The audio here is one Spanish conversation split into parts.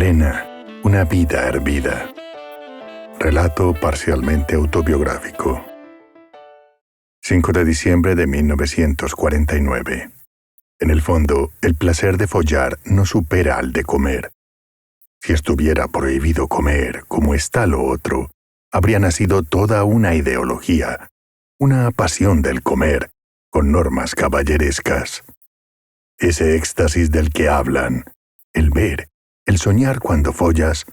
Magdalena, una vida hervida. Relato parcialmente autobiográfico. 5 de diciembre de 1949. En el fondo, el placer de follar no supera al de comer. Si estuviera prohibido comer, como está lo otro, habría nacido toda una ideología, una pasión del comer, con normas caballerescas. Ese éxtasis del que hablan, el ver, el soñar cuando follas,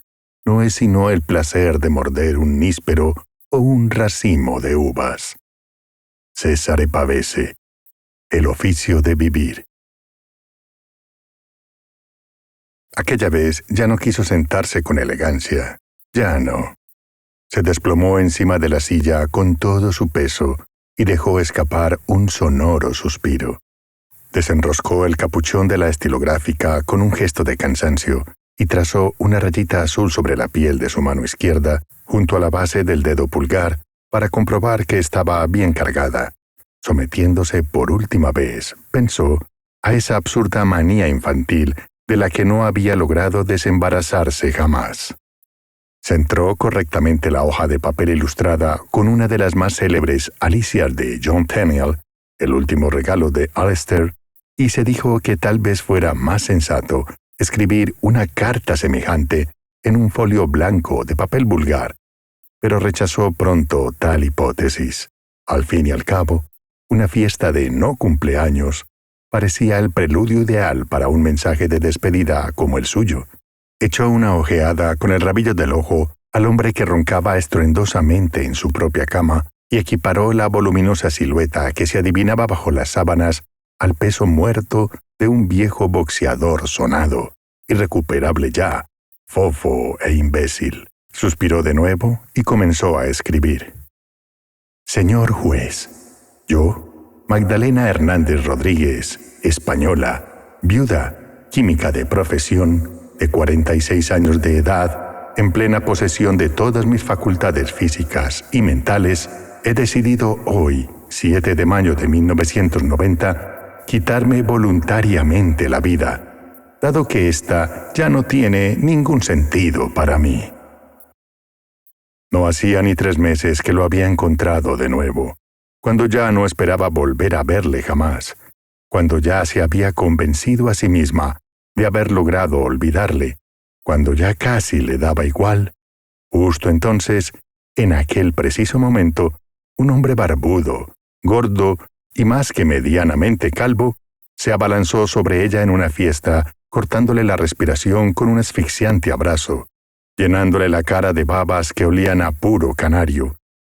no es sino el placer de morder un níspero o un racimo de uvas. César Pavese, El oficio de vivir. Aquella vez ya no quiso sentarse con elegancia, ya no. Se desplomó encima de la silla con todo su peso y dejó escapar un sonoro suspiro. Desenroscó el capuchón de la estilográfica con un gesto de cansancio y trazó una rayita azul sobre la piel de su mano izquierda, junto a la base del dedo pulgar, para comprobar que estaba bien cargada, sometiéndose por última vez, pensó, a esa absurda manía infantil de la que no había logrado desembarazarse jamás. Centró correctamente la hoja de papel ilustrada con una de las más célebres alicias de John Tenniel, El último regalo de Alistair, y se dijo que tal vez fuera más sensato escribir una carta semejante en un folio blanco de papel vulgar, pero rechazó pronto tal hipótesis. Al fin y al cabo, una fiesta de no cumpleaños parecía el preludio ideal para un mensaje de despedida como el suyo. Echó una ojeada con el rabillo del ojo al hombre que roncaba estruendosamente en su propia cama y equiparó la voluminosa silueta que se adivinaba bajo las sábanas al peso muerto de un viejo boxeador sonado, irrecuperable ya, fofo e imbécil. Suspiró de nuevo y comenzó a escribir. Señor juez, yo, Magdalena Hernández Rodríguez, española, viuda, química de profesión, de 46 años de edad, en plena posesión de todas mis facultades físicas y mentales, he decidido hoy, 7 de mayo de 1990, quitarme voluntariamente la vida, dado que ésta ya no tiene ningún sentido para mí. No hacía ni 3 meses que lo había encontrado de nuevo, cuando ya no esperaba volver a verle jamás, cuando ya se había convencido a sí misma de haber logrado olvidarle, cuando ya casi le daba igual. Justo entonces, en aquel preciso momento, un hombre barbudo, gordo y más que medianamente calvo, se abalanzó sobre ella en una fiesta, cortándole la respiración con un asfixiante abrazo, llenándole la cara de babas que olían a puro canario,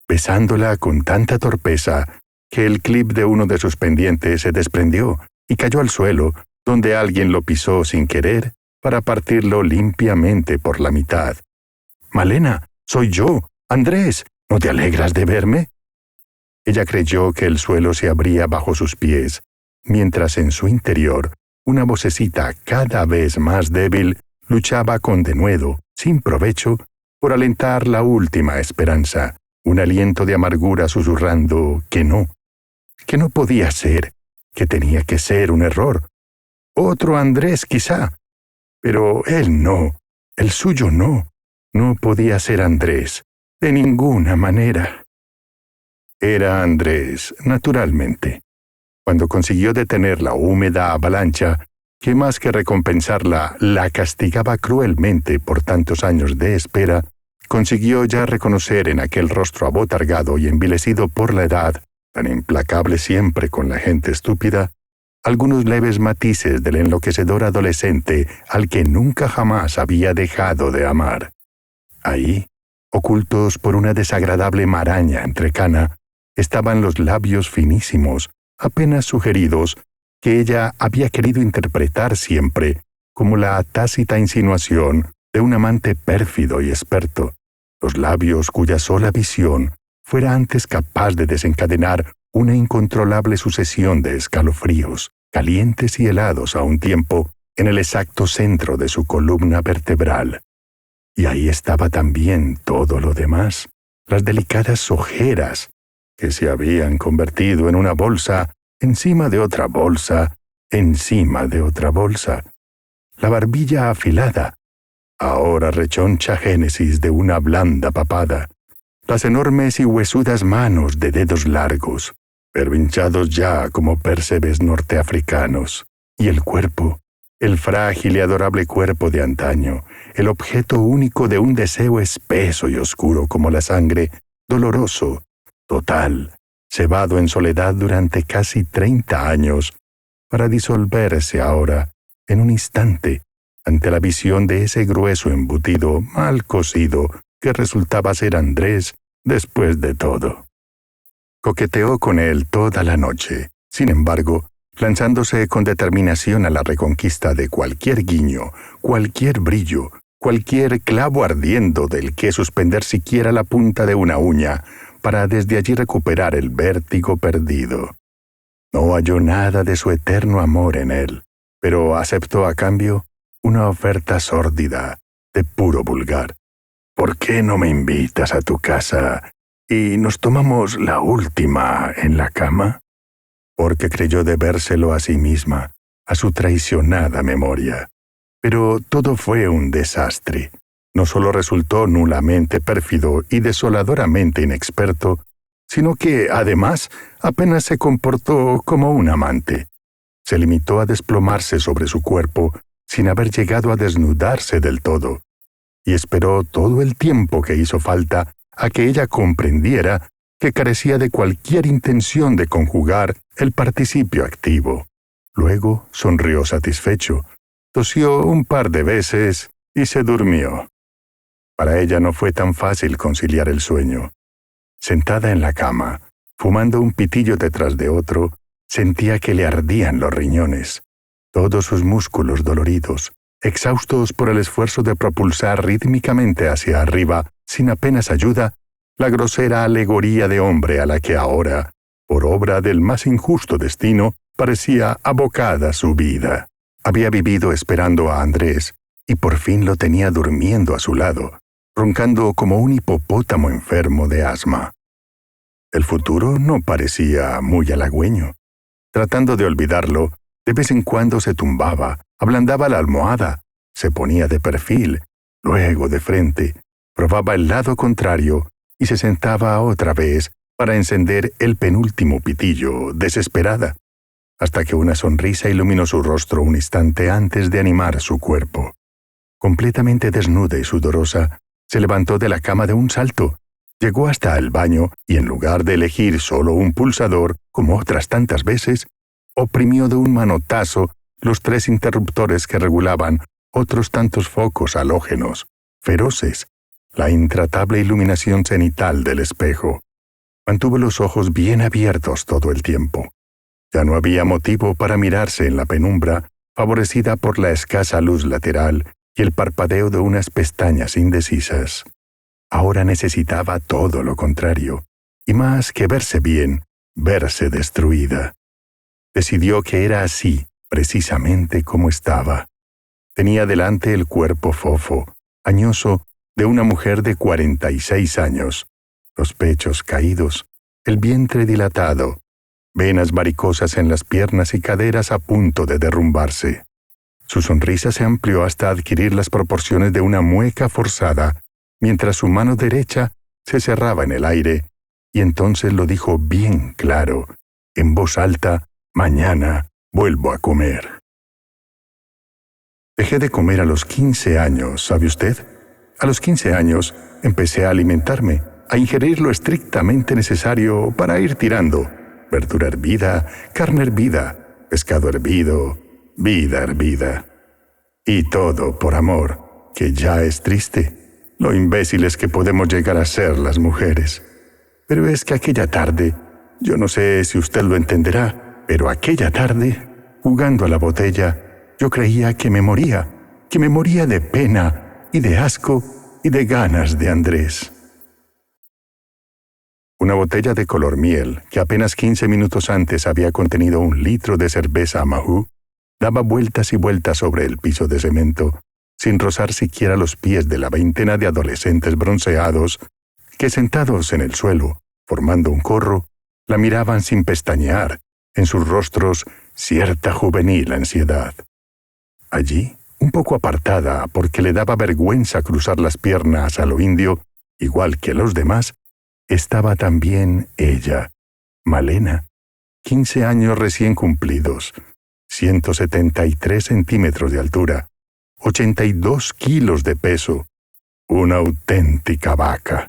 besándola con tanta torpeza que el clip de uno de sus pendientes se desprendió y cayó al suelo, donde alguien lo pisó sin querer para partirlo limpiamente por la mitad. «Malena, soy yo, Andrés, ¿no te alegras de verme?» Ella creyó que el suelo se abría bajo sus pies, mientras en su interior una vocecita cada vez más débil luchaba con denuedo, sin provecho, por alentar la última esperanza, un aliento de amargura susurrando que no podía ser, que tenía que ser un error. Otro Andrés quizá, pero él no, el suyo no podía ser Andrés, de ninguna manera. Era Andrés, naturalmente. Cuando consiguió detener la húmeda avalancha, que más que recompensarla, la castigaba cruelmente por tantos años de espera, consiguió ya reconocer en aquel rostro abotargado y envilecido por la edad, tan implacable siempre con la gente estúpida, algunos leves matices del enloquecedor adolescente al que nunca jamás había dejado de amar. Ahí, ocultos por una desagradable maraña entrecana, estaban los labios finísimos, apenas sugeridos, que ella había querido interpretar siempre como la tácita insinuación de un amante pérfido y experto, los labios cuya sola visión fuera antes capaz de desencadenar una incontrolable sucesión de escalofríos, calientes y helados a un tiempo, en el exacto centro de su columna vertebral. Y ahí estaba también todo lo demás, las delicadas ojeras, que se habían convertido en una bolsa, encima de otra bolsa, encima de otra bolsa, la barbilla afilada, ahora rechoncha génesis de una blanda papada, las enormes y huesudas manos de dedos largos, pero hinchados ya como percebes norteafricanos, y el cuerpo, el frágil y adorable cuerpo de antaño, el objeto único de un deseo espeso y oscuro como la sangre, doloroso, total, cebado en soledad durante casi 30 años, para disolverse ahora, en un instante, ante la visión de ese grueso embutido mal cocido que resultaba ser Andrés después de todo. Coqueteó con él toda la noche, sin embargo, lanzándose con determinación a la reconquista de cualquier guiño, cualquier brillo, cualquier clavo ardiendo del que suspender siquiera la punta de una uña, para desde allí recuperar el vértigo perdido. No halló nada de su eterno amor en él, pero aceptó a cambio una oferta sórdida, de puro vulgar. ¿Por qué no me invitas a tu casa y nos tomamos la última en la cama? Porque creyó debérselo a sí misma, a su traicionada memoria. Pero todo fue un desastre. No solo resultó nulamente pérfido y desoladoramente inexperto, sino que, además, apenas se comportó como un amante. Se limitó a desplomarse sobre su cuerpo sin haber llegado a desnudarse del todo, y esperó todo el tiempo que hizo falta a que ella comprendiera que carecía de cualquier intención de conjugar el participio activo. Luego sonrió satisfecho, tosió un par de veces y se durmió. Para ella no fue tan fácil conciliar el sueño. Sentada en la cama, fumando un pitillo detrás de otro, sentía que le ardían los riñones. Todos sus músculos doloridos, exhaustos por el esfuerzo de propulsar rítmicamente hacia arriba, sin apenas ayuda, la grosera alegoría de hombre a la que ahora, por obra del más injusto destino, parecía abocada su vida. Había vivido esperando a Andrés, y por fin lo tenía durmiendo a su lado, roncando como un hipopótamo enfermo de asma. El futuro no parecía muy halagüeño. Tratando de olvidarlo, de vez en cuando se tumbaba, ablandaba la almohada, se ponía de perfil, luego de frente, probaba el lado contrario y se sentaba otra vez para encender el penúltimo pitillo, desesperada, hasta que una sonrisa iluminó su rostro un instante antes de animar su cuerpo. Completamente desnuda y sudorosa, se levantó de la cama de un salto, llegó hasta el baño y en lugar de elegir solo un pulsador, como otras tantas veces, oprimió de un manotazo los 3 interruptores que regulaban otros tantos focos halógenos, feroces, la intratable iluminación cenital del espejo. Mantuvo los ojos bien abiertos todo el tiempo. Ya no había motivo para mirarse en la penumbra, favorecida por la escasa luz lateral y el parpadeo de unas pestañas indecisas. Ahora necesitaba todo lo contrario, y más que verse bien, verse destruida. Decidió que era así, precisamente como estaba. Tenía delante el cuerpo fofo, añoso, de una mujer de 46 años, los pechos caídos, el vientre dilatado, venas varicosas en las piernas y caderas a punto de derrumbarse. Su sonrisa se amplió hasta adquirir las proporciones de una mueca forzada, mientras su mano derecha se cerraba en el aire, y entonces lo dijo bien claro, en voz alta: «Mañana vuelvo a comer». Dejé de comer a los 15 años, ¿sabe usted? A los 15 años empecé a alimentarme, a ingerir lo estrictamente necesario para ir tirando: verdura hervida, carne hervida, pescado hervido, vida hervida. Y todo por amor, que ya es triste, lo imbéciles que podemos llegar a ser las mujeres. Pero es que aquella tarde, yo no sé si usted lo entenderá, pero aquella tarde, jugando a la botella, yo creía que me moría de pena y de asco y de ganas de Andrés. Una botella de color miel, que apenas 15 minutos antes había contenido 1 litro de cerveza Mahou, daba vueltas y vueltas sobre el piso de cemento, sin rozar siquiera los pies de la veintena de adolescentes bronceados que, sentados en el suelo, formando un corro, la miraban sin pestañear, en sus rostros cierta juvenil ansiedad. Allí, un poco apartada porque le daba vergüenza cruzar las piernas a lo indio, igual que los demás, estaba también ella, Malena, 15 años recién cumplidos, 173 centímetros de altura, 82 kilos de peso, una auténtica vaca.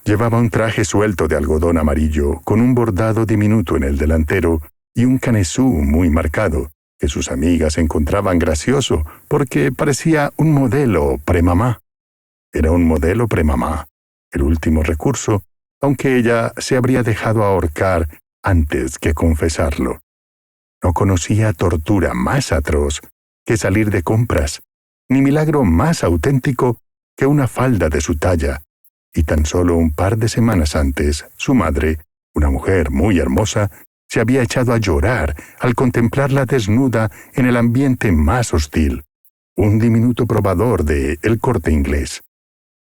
Llevaba un traje suelto de algodón amarillo con un bordado diminuto en el delantero y un canesú muy marcado, que sus amigas encontraban gracioso porque parecía un modelo premamá. Era un modelo premamá, el último recurso, aunque ella se habría dejado ahorcar antes que confesarlo. No conocía tortura más atroz que salir de compras, ni milagro más auténtico que una falda de su talla, y tan solo un par de semanas antes, su madre, una mujer muy hermosa, se había echado a llorar al contemplarla desnuda en el ambiente más hostil, un diminuto probador de El Corte Inglés,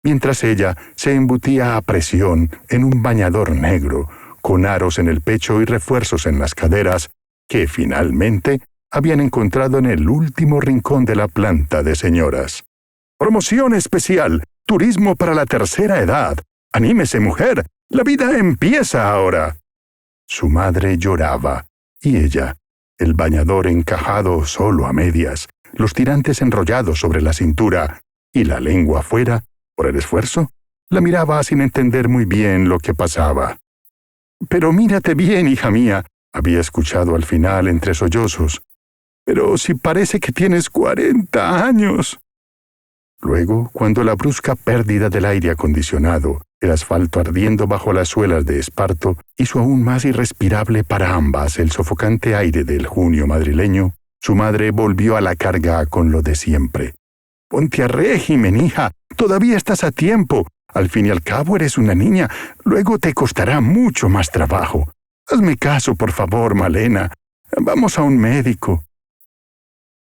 mientras ella se embutía a presión en un bañador negro, con aros en el pecho y refuerzos en las caderas, que finalmente habían encontrado en el último rincón de la planta de señoras. ¡Promoción especial! ¡Turismo para la tercera edad! ¡Anímese, mujer! ¡La vida empieza ahora! Su madre lloraba, y ella, el bañador encajado solo a medias, los tirantes enrollados sobre la cintura y la lengua afuera, por el esfuerzo, la miraba sin entender muy bien lo que pasaba. «Pero mírate bien, hija mía», había escuchado al final entre sollozos. «Pero si parece que tienes 40 años». Luego, cuando la brusca pérdida del aire acondicionado, el asfalto ardiendo bajo las suelas de esparto, hizo aún más irrespirable para ambas el sofocante aire del junio madrileño, su madre volvió a la carga con lo de siempre. «Ponte a régimen, hija. Todavía estás a tiempo. Al fin y al cabo eres una niña. Luego te costará mucho más trabajo. Hazme caso, por favor, Malena. Vamos a un médico».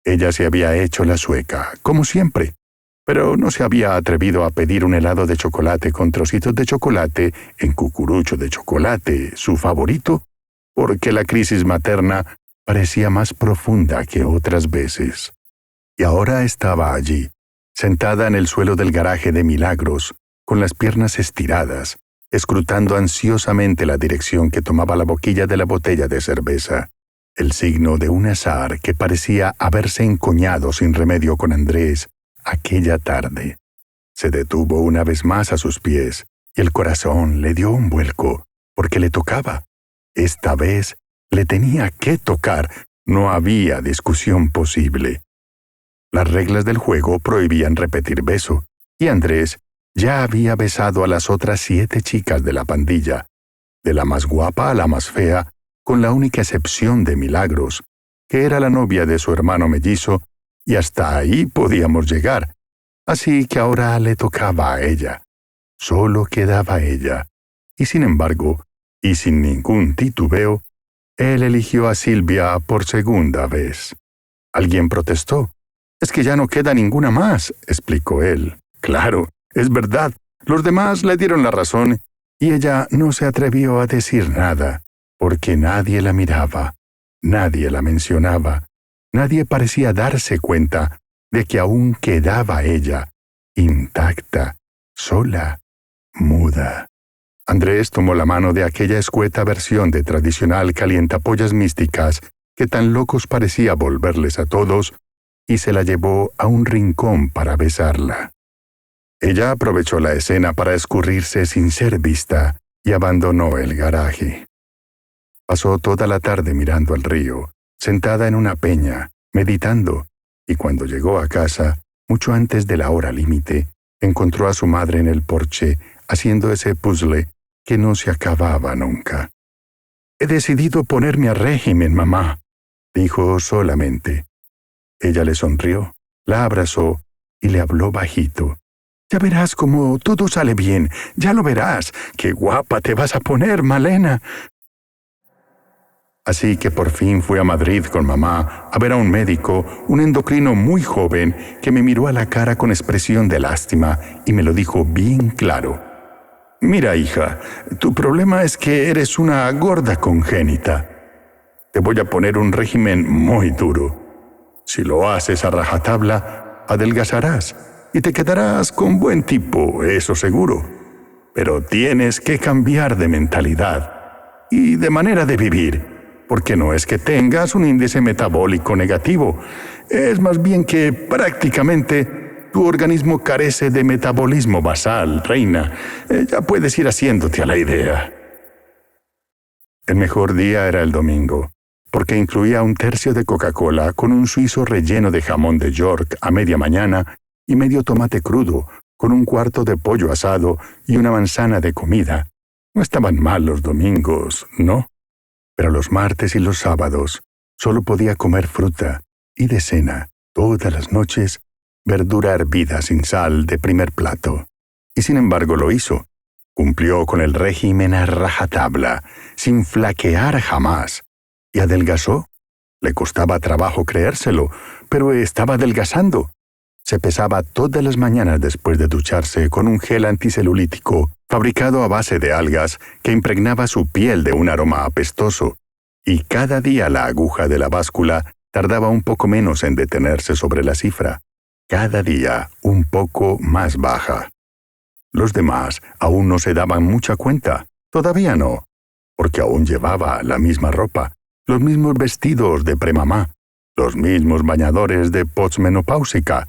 Ella se había hecho la sueca, como siempre, pero no se había atrevido a pedir un helado de chocolate con trocitos de chocolate en cucurucho de chocolate, su favorito, porque la crisis materna parecía más profunda que otras veces. Y ahora estaba allí, sentada en el suelo del garaje de Milagros, con las piernas estiradas, escrutando ansiosamente la dirección que tomaba la boquilla de la botella de cerveza, el signo de un azar que parecía haberse encoñado sin remedio con Andrés aquella tarde. Se detuvo una vez más a sus pies, y el corazón le dio un vuelco, porque le tocaba. Esta vez le tenía que tocar, no había discusión posible. Las reglas del juego prohibían repetir beso, y Andrés ya había besado a las otras 7 chicas de la pandilla, de la más guapa a la más fea, con la única excepción de Milagros, que era la novia de su hermano mellizo, y hasta ahí podíamos llegar. Así que ahora le tocaba a ella. Solo quedaba ella. Y sin embargo, y sin ningún titubeo, él eligió a Silvia por segunda vez. Alguien protestó. «Es que ya no queda ninguna más», explicó él. «Claro, es verdad. Los demás le dieron la razón, y ella no se atrevió a decir nada, porque nadie la miraba, nadie la mencionaba, nadie parecía darse cuenta de que aún quedaba ella, intacta, sola, muda». Andrés tomó la mano de aquella escueta versión de tradicional calientapollas místicas que tan locos parecía volverles a todos, y se la llevó a un rincón para besarla. Ella aprovechó la escena para escurrirse sin ser vista y abandonó el garaje. Pasó toda la tarde mirando al río, sentada en una peña, meditando, y cuando llegó a casa, mucho antes de la hora límite, encontró a su madre en el porche haciendo ese puzzle que no se acababa nunca. «He decidido ponerme a régimen, mamá», dijo solamente. Ella le sonrió, la abrazó y le habló bajito. «Ya verás cómo todo sale bien, ya lo verás. ¡Qué guapa te vas a poner, Malena!» Así que por fin fui a Madrid con mamá a ver a un médico, un endocrino muy joven, que me miró a la cara con expresión de lástima y me lo dijo bien claro. «Mira, hija, tu problema es que eres una gorda congénita. Te voy a poner un régimen muy duro. Si lo haces a rajatabla, adelgazarás y te quedarás con buen tipo, eso seguro. Pero tienes que cambiar de mentalidad y de manera de vivir, porque no es que tengas un índice metabólico negativo, es más bien que prácticamente tu organismo carece de metabolismo basal, reina. Ya puedes ir haciéndote a la idea. El mejor día era el domingo, porque incluía un tercio de Coca-Cola con un suizo relleno de jamón de York a media mañana y medio tomate crudo, con un cuarto de pollo asado y una manzana de comida. No estaban mal los domingos, ¿no? Pero los martes y los sábados solo podía comer fruta y de cena, todas las noches, verdura hervida sin sal de primer plato. Y sin embargo lo hizo. Cumplió con el régimen a rajatabla, sin flaquear jamás. Y adelgazó. Le costaba trabajo creérselo, pero estaba adelgazando. Se pesaba todas las mañanas después de ducharse con un gel anticelulítico fabricado a base de algas que impregnaba su piel de un aroma apestoso, y cada día la aguja de la báscula tardaba un poco menos en detenerse sobre la cifra, cada día un poco más baja. Los demás aún no se daban mucha cuenta, todavía no, porque aún llevaba la misma ropa, los mismos vestidos de premamá, los mismos bañadores de posmenopáusica.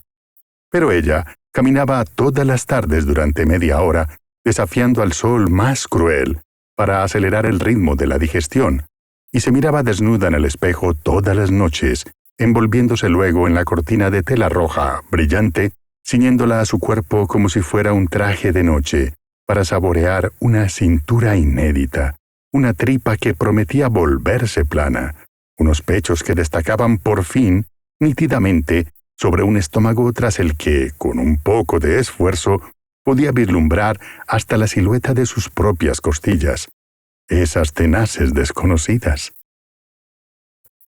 Pero ella caminaba todas las tardes durante media hora, desafiando al sol más cruel para acelerar el ritmo de la digestión, y se miraba desnuda en el espejo todas las noches, envolviéndose luego en la cortina de tela roja, brillante, ciñéndola a su cuerpo como si fuera un traje de noche, para saborear una cintura inédita, una tripa que prometía volverse plana, unos pechos que destacaban por fin, nítidamente, sobre un estómago tras el que, con un poco de esfuerzo, podía vislumbrar hasta la silueta de sus propias costillas, esas tenaces desconocidas.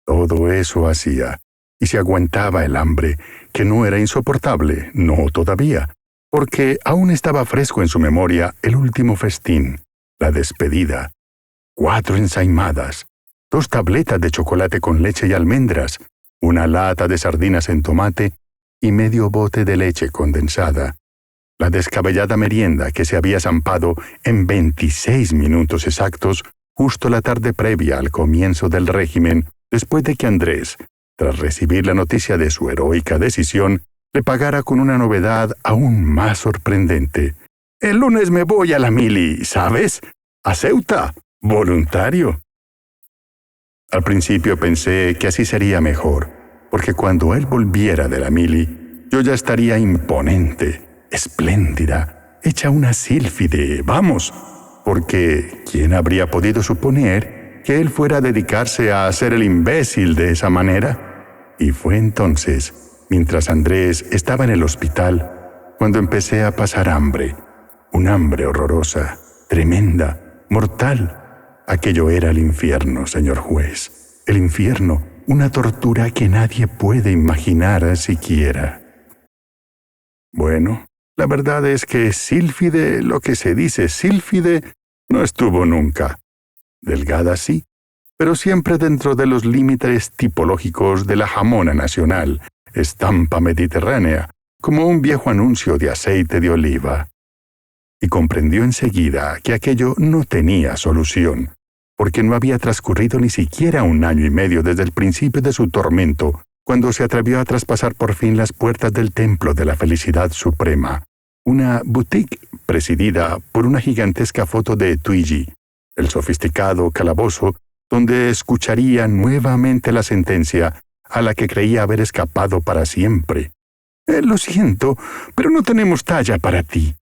Todo eso hacía, y se aguantaba el hambre, que no era insoportable, no todavía, porque aún estaba fresco en su memoria el último festín, la despedida. 4 ensaimadas, 2 tabletas de chocolate con leche y almendras, una lata de sardinas en tomate y medio bote de leche condensada. La descabellada merienda que se había zampado en 26 minutos exactos, justo la tarde previa al comienzo del régimen, después de que Andrés, tras recibir la noticia de su heroica decisión, le pagara con una novedad aún más sorprendente. «El lunes me voy a la mili, ¿sabes? A Ceuta, voluntario». Al principio pensé que así sería mejor, porque cuando él volviera de la mili, yo ya estaría imponente, espléndida, hecha una sílfide, vamos, porque ¿quién habría podido suponer que él fuera a dedicarse a hacer el imbécil de esa manera? Y fue entonces, mientras Andrés estaba en el hospital, cuando empecé a pasar hambre, un hambre horrorosa, tremenda, mortal. Aquello era el infierno, señor juez. El infierno, una tortura que nadie puede imaginar siquiera. Bueno, la verdad es que sílfide, lo que se dice sílfide, no estuvo nunca. Delgada sí, pero siempre dentro de los límites tipológicos de la jamona nacional, estampa mediterránea, como un viejo anuncio de aceite de oliva. Y comprendió enseguida que aquello no tenía solución, porque no había transcurrido ni siquiera 1 año y medio desde el principio de su tormento, cuando se atrevió a traspasar por fin las puertas del templo de la felicidad suprema, una boutique presidida por una gigantesca foto de Twiggy, el sofisticado calabozo donde escucharía nuevamente la sentencia a la que creía haber escapado para siempre. Lo siento, pero no tenemos talla para ti.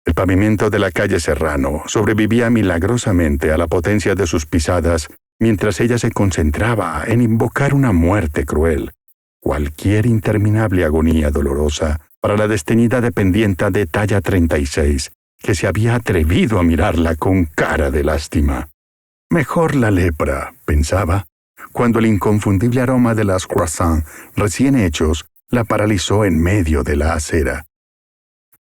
El pavimento de la calle Serrano sobrevivía milagrosamente a la potencia de sus pisadas mientras ella se concentraba en invocar una muerte cruel, cualquier interminable agonía dolorosa para la desteñida dependienta de talla 36, que se había atrevido a mirarla con cara de lástima. Mejor la lepra, pensaba, cuando el inconfundible aroma de las croissants recién hechos la paralizó en medio de la acera.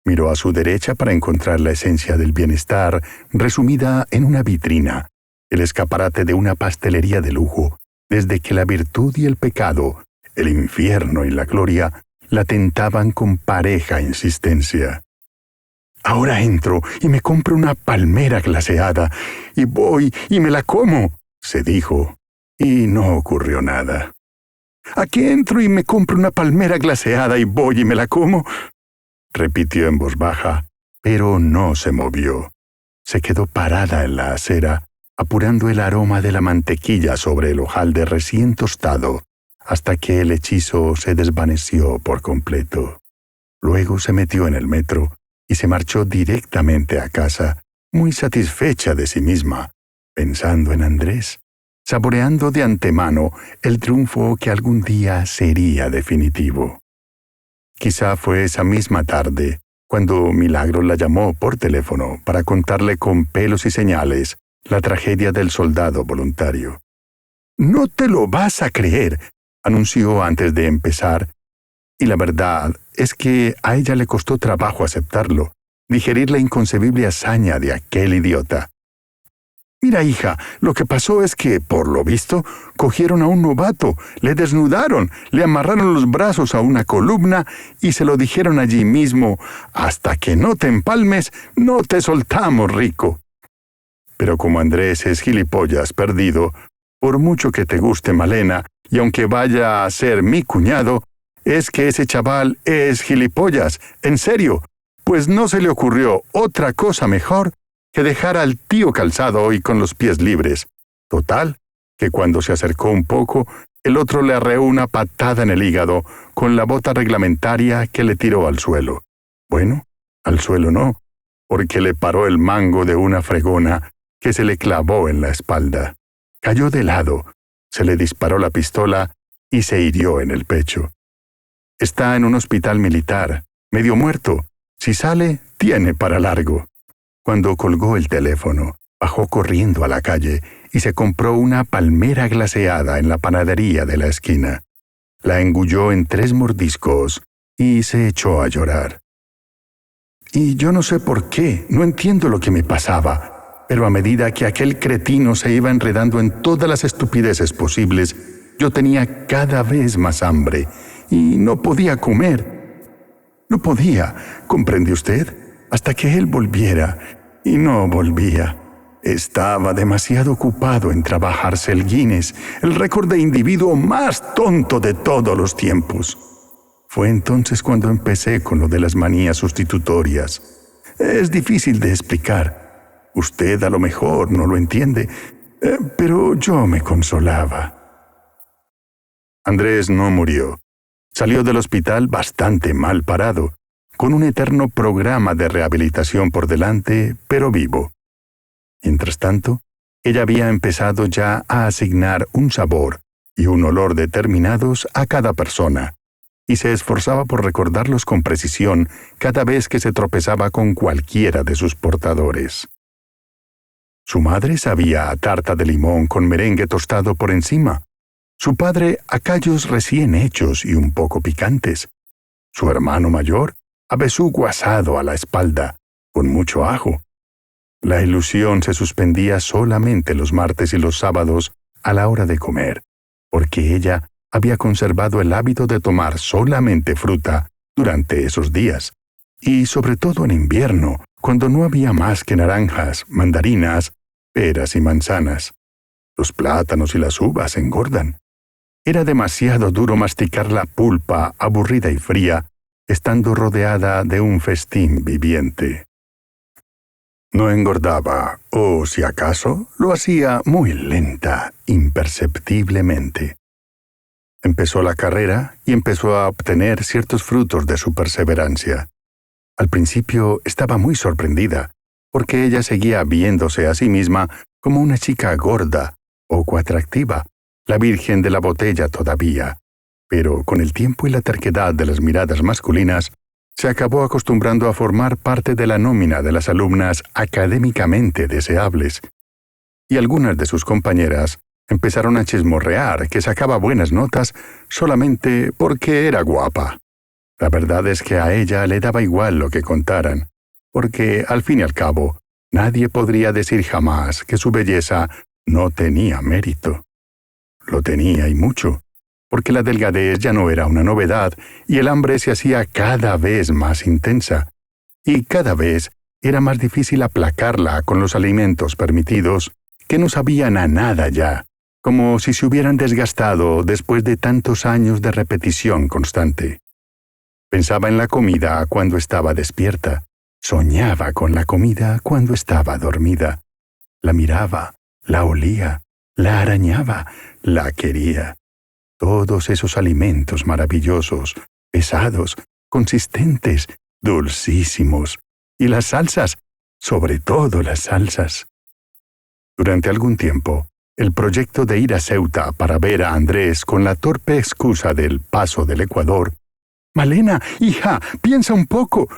Miró a su derecha para encontrar la esencia del bienestar resumida en una vitrina, el escaparate de una pastelería de lujo, desde que la virtud y el pecado, el infierno y la gloria la tentaban con pareja insistencia. «Ahora entro y me compro una palmera glaseada, y voy y me la como», se dijo, y no ocurrió nada. «¿A qué entro y me compro una palmera glaseada y voy y me la como?», repitió en voz baja, pero no se movió. Se quedó parada en la acera, apurando el aroma de la mantequilla sobre el hojaldre recién tostado, hasta que el hechizo se desvaneció por completo. Luego se metió en el metro y se marchó directamente a casa, muy satisfecha de sí misma, pensando en Andrés, saboreando de antemano el triunfo que algún día sería definitivo. Quizá fue esa misma tarde cuando Milagro la llamó por teléfono para contarle con pelos y señales la tragedia del soldado voluntario. «No te lo vas a creer», anunció antes de empezar, y la verdad es que a ella le costó trabajo aceptarlo, digerir la inconcebible hazaña de aquel idiota. «Mira, hija, lo que pasó es que, por lo visto, cogieron a un novato, le desnudaron, le amarraron los brazos a una columna y se lo dijeron allí mismo: hasta que no te empalmes, no te soltamos, rico». Pero como Andrés es gilipollas perdido, por mucho que te guste Malena, y aunque vaya a ser mi cuñado, es que ese chaval es gilipollas, en serio, pues no se le ocurrió otra cosa mejor que dejar al tío calzado y con los pies libres. Total, que cuando se acercó un poco, el otro le arreó una patada en el hígado con la bota reglamentaria que le tiró al suelo. Bueno, al suelo no, porque le paró el mango de una fregona que se le clavó en la espalda. Cayó de lado, se le disparó la pistola y se hirió en el pecho. Está en un hospital militar, medio muerto. Si sale, tiene para largo. Cuando colgó el teléfono, bajó corriendo a la calle y se compró una palmera glaseada en la panadería de la esquina. La engulló en 3 mordiscos y se echó a llorar. Y yo no sé por qué, no entiendo lo que me pasaba, pero a medida que aquel cretino se iba enredando en todas las estupideces posibles, yo tenía cada vez más hambre y no podía comer. No podía, ¿comprende usted? Hasta que él volviera, y no volvía. Estaba demasiado ocupado en trabajarse el Guinness, el récord de individuo más tonto de todos los tiempos. Fue entonces cuando empecé con lo de las manías sustitutorias. Es difícil de explicar. Usted a lo mejor no lo entiende, pero yo me consolaba. Andrés no murió. Salió del hospital bastante mal parado, con un eterno programa de rehabilitación por delante, pero vivo. Mientras tanto, ella había empezado ya a asignar un sabor y un olor determinados a cada persona, y se esforzaba por recordarlos con precisión cada vez que se tropezaba con cualquiera de sus portadores. Su madre sabía a tarta de limón con merengue tostado por encima, su padre a callos recién hechos y un poco picantes, su hermano mayor a besugo asado a la espalda, con mucho ajo. La ilusión se suspendía solamente los martes y los sábados a la hora de comer, porque ella había conservado el hábito de tomar solamente fruta durante esos días, y sobre todo en invierno, cuando no había más que naranjas, mandarinas, peras y manzanas. Los plátanos y las uvas engordan. Era demasiado duro masticar la pulpa aburrida y fría, estando rodeada de un festín viviente. No engordaba, o si acaso, lo hacía muy lenta, imperceptiblemente. Empezó la carrera y empezó a obtener ciertos frutos de su perseverancia. Al principio estaba muy sorprendida, porque ella seguía viéndose a sí misma como una chica gorda, poco atractiva, la virgen de la botella todavía, pero con el tiempo y la terquedad de las miradas masculinas, se acabó acostumbrando a formar parte de la nómina de las alumnas académicamente deseables, y algunas de sus compañeras empezaron a chismorrear que sacaba buenas notas solamente porque era guapa. La verdad es que a ella le daba igual lo que contaran, porque, al fin y al cabo, nadie podría decir jamás que su belleza no tenía mérito. Lo tenía y mucho, porque la delgadez ya no era una novedad y el hambre se hacía cada vez más intensa, y cada vez era más difícil aplacarla con los alimentos permitidos, que no sabían a nada ya, como si se hubieran desgastado después de tantos años de repetición constante. Pensaba en la comida cuando estaba despierta, soñaba con la comida cuando estaba dormida, la miraba, la olía, la arañaba, la quería. Todos esos alimentos maravillosos, pesados, consistentes, dulcísimos. Y las salsas, sobre todo las salsas. Durante algún tiempo, el proyecto de ir a Ceuta para ver a Andrés con la torpe excusa del paso del Ecuador. «Malena, hija, piensa un poco»,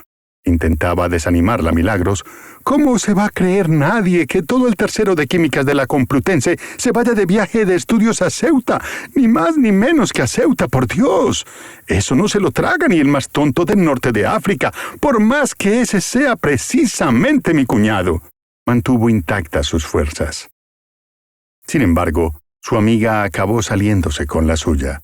intentaba desanimarla Milagros. «¿Cómo se va a creer nadie que todo el tercero de Químicas de la Complutense se vaya de viaje de estudios a Ceuta? Ni más ni menos que a Ceuta, por Dios. Eso no se lo traga ni el más tonto del norte de África, por más que ese sea precisamente mi cuñado». Mantuvo intactas sus fuerzas. Sin embargo, su amiga acabó saliéndose con la suya.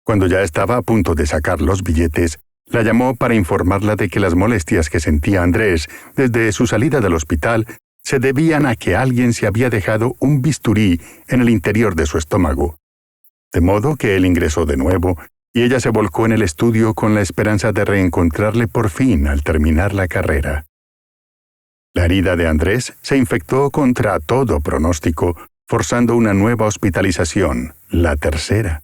Cuando ya estaba a punto de sacar los billetes, la llamó para informarla de que las molestias que sentía Andrés desde su salida del hospital se debían a que alguien se había dejado un bisturí en el interior de su estómago. De modo que él ingresó de nuevo y ella se volcó en el estudio con la esperanza de reencontrarle por fin al terminar la carrera. La herida de Andrés se infectó contra todo pronóstico, forzando una nueva hospitalización, la tercera.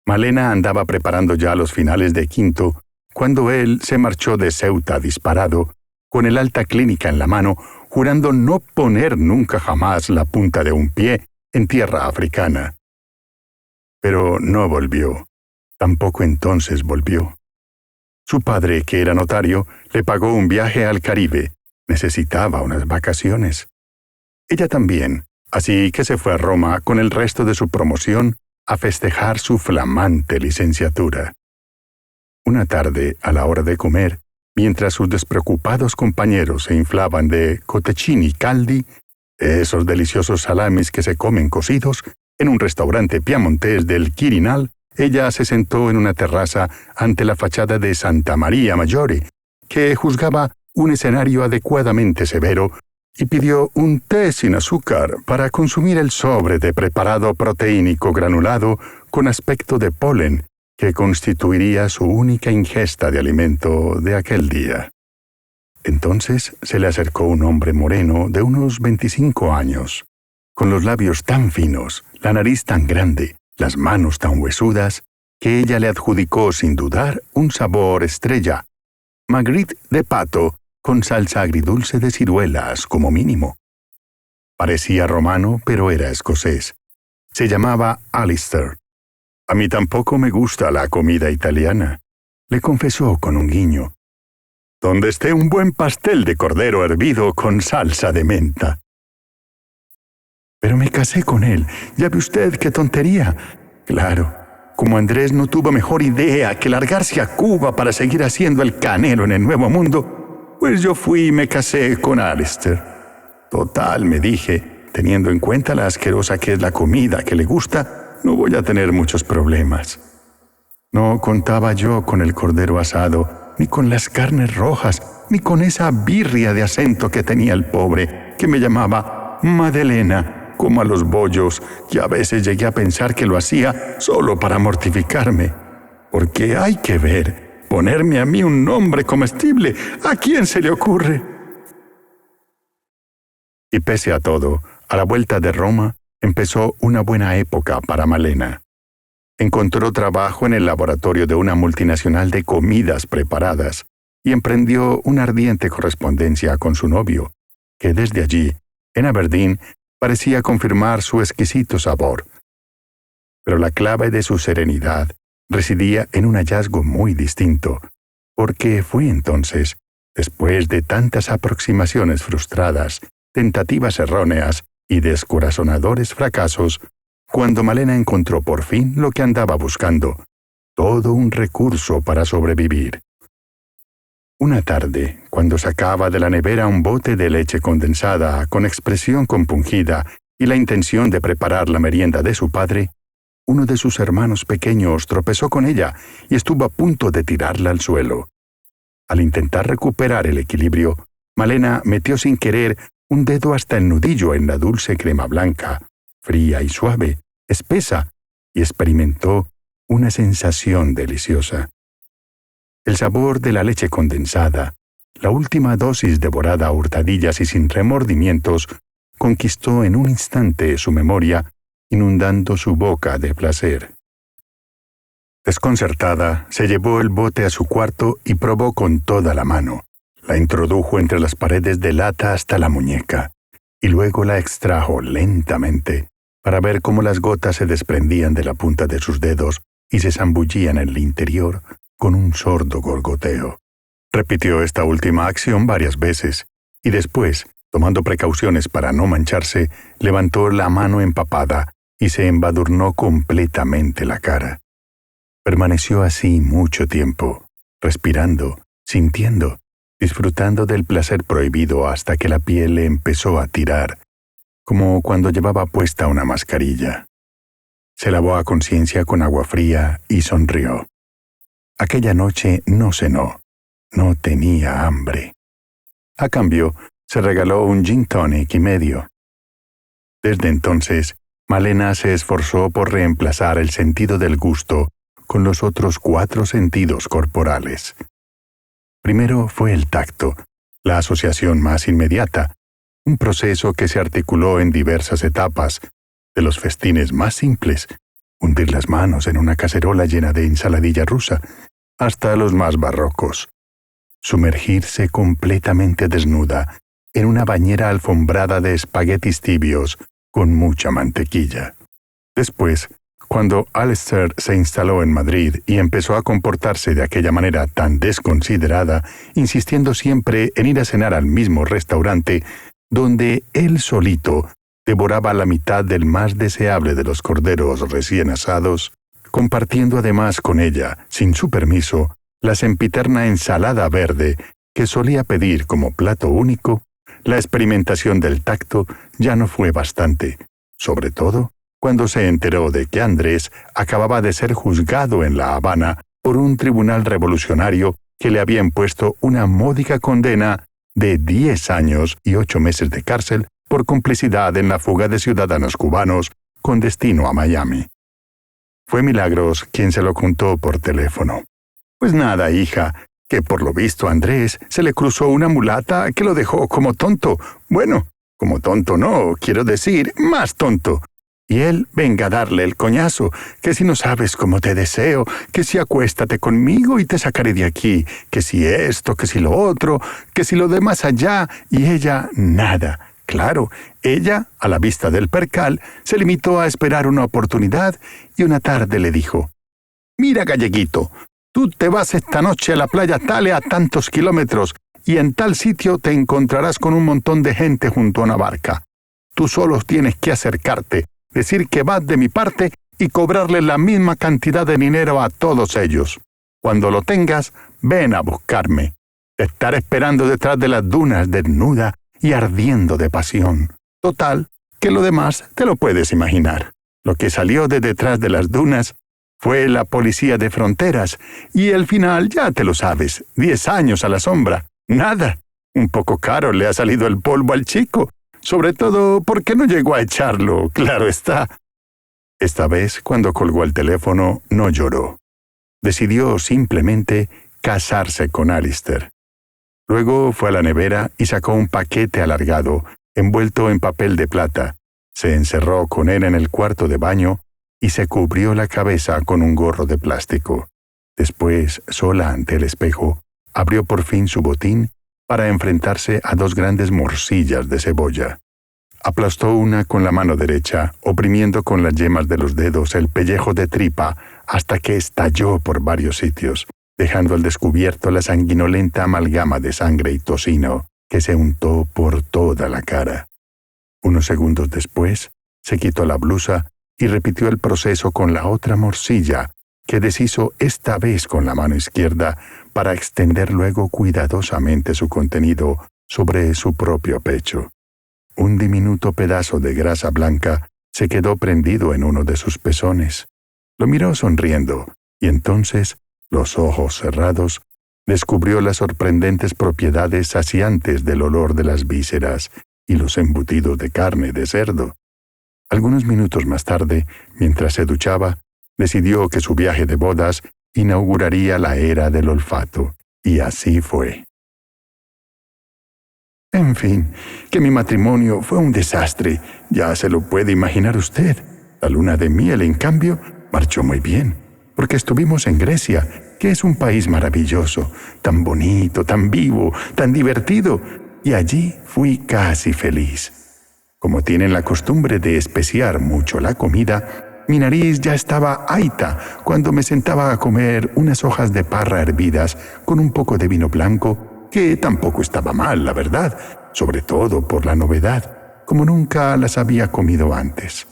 Malena andaba preparando ya los finales de quinto, cuando él se marchó de Ceuta disparado, con el alta clínica en la mano, jurando no poner nunca jamás la punta de un pie en tierra africana. Pero no volvió. Tampoco entonces volvió. Su padre, que era notario, le pagó un viaje al Caribe. Necesitaba unas vacaciones. Ella también, así que se fue a Roma con el resto de su promoción a festejar su flamante licenciatura. Una tarde, a la hora de comer, mientras sus despreocupados compañeros se inflaban de cotechini caldi, esos deliciosos salamis que se comen cocidos, en un restaurante piamontés del Quirinal, ella se sentó en una terraza ante la fachada de Santa María Maggiore, que juzgaba un escenario adecuadamente severo, y pidió un té sin azúcar para consumir el sobre de preparado proteínico granulado con aspecto de polen, que constituiría su única ingesta de alimento de aquel día. Entonces se le acercó un hombre moreno de unos 25 años, con los labios tan finos, la nariz tan grande, las manos tan huesudas, que ella le adjudicó sin dudar un sabor estrella, magritte de pato con salsa agridulce de ciruelas como mínimo. Parecía romano, pero era escocés. Se llamaba Alistair. «A mí tampoco me gusta la comida italiana», le confesó con un guiño. «Donde esté un buen pastel de cordero hervido con salsa de menta». «Pero me casé con él. Ya ve usted qué tontería». «Claro, como Andrés no tuvo mejor idea que largarse a Cuba para seguir haciendo el canelo en el Nuevo Mundo, pues yo fui y me casé con Alistair. Total, me dije, teniendo en cuenta la asquerosa que es la comida que le gusta, no voy a tener muchos problemas». No contaba yo con el cordero asado, ni con las carnes rojas, ni con esa birria de acento que tenía el pobre, que me llamaba Madelena, como a los bollos, que a veces llegué a pensar que lo hacía solo para mortificarme. Porque hay que ver, ponerme a mí un nombre comestible, ¿a quién se le ocurre? Y pese a todo, a la vuelta de Roma, empezó una buena época para Malena. Encontró trabajo en el laboratorio de una multinacional de comidas preparadas y emprendió una ardiente correspondencia con su novio, que desde allí, en Aberdeen, parecía confirmar su exquisito sabor. Pero la clave de su serenidad residía en un hallazgo muy distinto, porque fue entonces, después de tantas aproximaciones frustradas, tentativas erróneas y descorazonadores fracasos, cuando Malena encontró por fin lo que andaba buscando, todo un recurso para sobrevivir. Una tarde, cuando sacaba de la nevera un bote de leche condensada con expresión compungida y la intención de preparar la merienda de su padre, uno de sus hermanos pequeños tropezó con ella y estuvo a punto de tirarla al suelo. Al intentar recuperar el equilibrio, Malena metió sin querer un dedo hasta el nudillo en la dulce crema blanca, fría y suave, espesa, y experimentó una sensación deliciosa. El sabor de la leche condensada, la última dosis devorada a hurtadillas y sin remordimientos, conquistó en un instante su memoria, inundando su boca de placer. Desconcertada, se llevó el bote a su cuarto y probó con toda la mano. La introdujo entre las paredes de lata hasta la muñeca, y luego la extrajo lentamente para ver cómo las gotas se desprendían de la punta de sus dedos y se zambullían en el interior con un sordo gorgoteo. Repitió esta última acción varias veces, y después, tomando precauciones para no mancharse, levantó la mano empapada y se embadurnó completamente la cara. Permaneció así mucho tiempo, respirando, sintiendo, disfrutando del placer prohibido hasta que la piel le empezó a tirar, como cuando llevaba puesta una mascarilla. Se lavó a conciencia con agua fría y sonrió. Aquella noche no cenó, no tenía hambre. A cambio, se regaló un gin tonic y medio. Desde entonces, Malena se esforzó por reemplazar el sentido del gusto con los otros 4 sentidos corporales. Primero fue el tacto, la asociación más inmediata, un proceso que se articuló en diversas etapas, de los festines más simples, hundir las manos en una cacerola llena de ensaladilla rusa, hasta los más barrocos. Sumergirse completamente desnuda en una bañera alfombrada de espaguetis tibios con mucha mantequilla. Después, cuando Alistair se instaló en Madrid y empezó a comportarse de aquella manera tan desconsiderada, insistiendo siempre en ir a cenar al mismo restaurante, donde él solito devoraba la mitad del más deseable de los corderos recién asados, compartiendo además con ella, sin su permiso, la sempiterna ensalada verde que solía pedir como plato único, la experimentación del tacto ya no fue bastante, sobre todo cuando se enteró de que Andrés acababa de ser juzgado en La Habana por un tribunal revolucionario que le había impuesto una módica condena de 10 años y 8 meses de cárcel por complicidad en la fuga de ciudadanos cubanos con destino a Miami. Fue Milagros quien se lo contó por teléfono. Pues nada, hija, que por lo visto a Andrés se le cruzó una mulata que lo dejó como tonto. Bueno, como tonto no, quiero decir, más tonto. Y él venga a darle el coñazo, que si no sabes cómo te deseo, que si acuéstate conmigo y te sacaré de aquí, que si esto, que si lo otro, que si lo de más allá, y ella nada. Claro, ella, a la vista del percal, se limitó a esperar una oportunidad y una tarde le dijo: «Mira, galleguito, tú te vas esta noche a la playa Tale a tantos kilómetros y en tal sitio te encontrarás con un montón de gente junto a una barca. Tú solo tienes que acercarte, decir que vas de mi parte y cobrarle la misma cantidad de dinero a todos ellos. Cuando lo tengas, ven a buscarme. Te estaré esperando detrás de las dunas, desnuda y ardiendo de pasión. Total, que lo demás te lo puedes imaginar. Lo que salió de detrás de las dunas fue la policía de fronteras, y el final ya te lo sabes, 10 años a la sombra. Nada. Un poco caro le ha salido el polvo al chico, sobre todo porque no llegó a echarlo, claro está». Esta vez, cuando colgó el teléfono, no lloró. Decidió simplemente casarse con Alistair. Luego fue a la nevera y sacó un paquete alargado, envuelto en papel de plata. Se encerró con él en el cuarto de baño y se cubrió la cabeza con un gorro de plástico. Después, sola ante el espejo, abrió por fin su botín para enfrentarse a 2 grandes morcillas de cebolla. Aplastó una con la mano derecha, oprimiendo con las yemas de los dedos el pellejo de tripa hasta que estalló por varios sitios, dejando al descubierto la sanguinolenta amalgama de sangre y tocino que se untó por toda la cara. Unos segundos después, se quitó la blusa y repitió el proceso con la otra morcilla, que deshizo esta vez con la mano izquierda para extender luego cuidadosamente su contenido sobre su propio pecho. Un diminuto pedazo de grasa blanca se quedó prendido en uno de sus pezones. Lo miró sonriendo, y entonces, los ojos cerrados, descubrió las sorprendentes propiedades saciantes del olor de las vísceras y los embutidos de carne de cerdo. Algunos minutos más tarde, mientras se duchaba, decidió que su viaje de bodas inauguraría la era del olfato, y así fue. En fin, que mi matrimonio fue un desastre, ya se lo puede imaginar usted. La luna de miel, en cambio, marchó muy bien, porque estuvimos en Grecia, que es un país maravilloso, tan bonito, tan vivo, tan divertido, y allí fui casi feliz. Como tienen la costumbre de especiar mucho la comida, mi nariz ya estaba ahita cuando me sentaba a comer unas hojas de parra hervidas con un poco de vino blanco, que tampoco estaba mal, la verdad, sobre todo por la novedad, como nunca las había comido antes.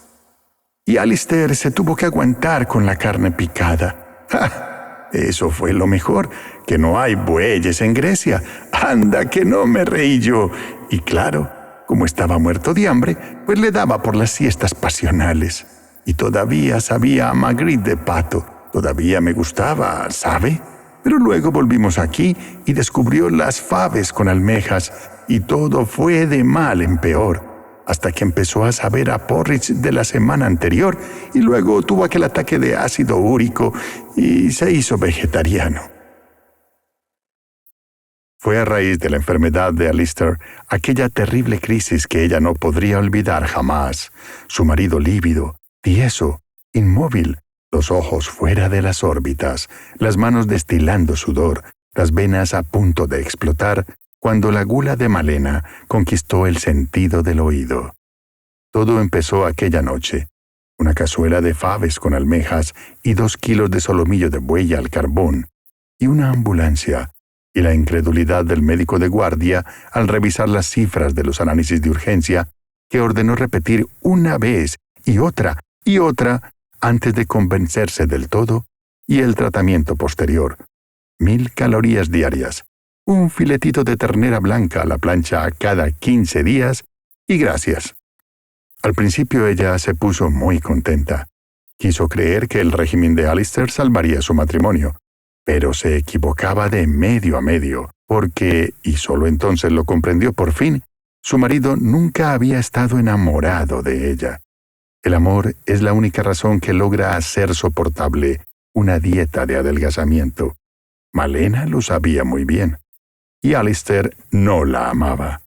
Y Alistair se tuvo que aguantar con la carne picada. ¡Ja! Eso fue lo mejor, que no hay bueyes en Grecia. ¡Anda, que no me reí yo! Y claro, como estaba muerto de hambre, pues le daba por las siestas pasionales. Y todavía sabía a Magritte de pato. Todavía me gustaba, ¿sabe? Pero luego volvimos aquí y descubrió las faves con almejas, y todo fue de mal en peor, hasta que empezó a saber a porridge de la semana anterior y luego tuvo aquel ataque de ácido úrico y se hizo vegetariano. Fue a raíz de la enfermedad de Alistair aquella terrible crisis que ella no podría olvidar jamás. Su marido lívido, tieso, inmóvil, los ojos fuera de las órbitas, las manos destilando sudor, las venas a punto de explotar, cuando la gula de Malena conquistó el sentido del oído. Todo empezó aquella noche. Una cazuela de faves con almejas y 2 kilos de solomillo de buey al carbón, y una ambulancia, y la incredulidad del médico de guardia al revisar las cifras de los análisis de urgencia, que ordenó repetir una vez y otra antes de convencerse del todo, y el tratamiento posterior. 1000 calorías diarias, un filetito de ternera blanca a la plancha cada 15 días, y gracias. Al principio ella se puso muy contenta. Quiso creer que el régimen de Alistair salvaría su matrimonio, pero se equivocaba de medio a medio, porque, y solo entonces lo comprendió por fin, su marido nunca había estado enamorado de ella. El amor es la única razón que logra hacer soportable una dieta de adelgazamiento. Malena lo sabía muy bien, y Alistair no la amaba.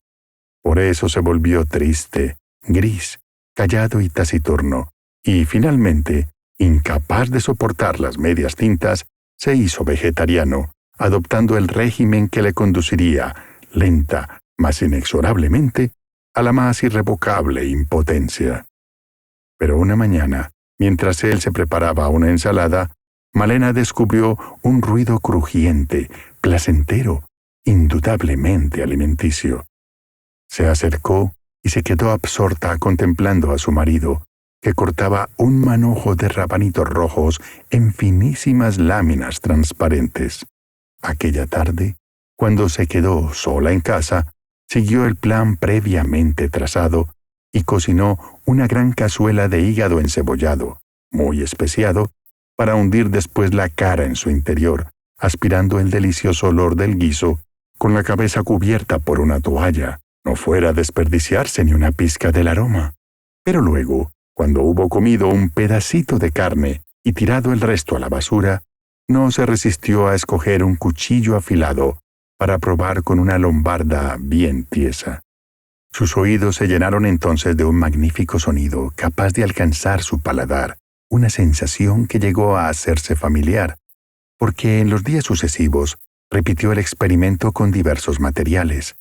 Por eso se volvió triste, gris, callado y taciturno, y finalmente, incapaz de soportar las medias tintas, se hizo vegetariano, adoptando el régimen que le conduciría, lenta, mas inexorablemente, a la más irrevocable impotencia. Pero una mañana, mientras él se preparaba una ensalada, Malena descubrió un ruido crujiente, placentero, indudablemente alimenticio. Se acercó y se quedó absorta contemplando a su marido, que cortaba un manojo de rabanitos rojos en finísimas láminas transparentes. Aquella tarde, cuando se quedó sola en casa, siguió el plan previamente trazado y cocinó una gran cazuela de hígado encebollado, muy especiado, para hundir después la cara en su interior, aspirando el delicioso olor del guiso, con la cabeza cubierta por una toalla, no fuera a desperdiciarse ni una pizca del aroma. Pero luego, cuando hubo comido un pedacito de carne y tirado el resto a la basura, no se resistió a escoger un cuchillo afilado para probar con una lombarda bien tiesa. Sus oídos se llenaron entonces de un magnífico sonido capaz de alcanzar su paladar, una sensación que llegó a hacerse familiar, porque en los días sucesivos repitió el experimento con diversos materiales,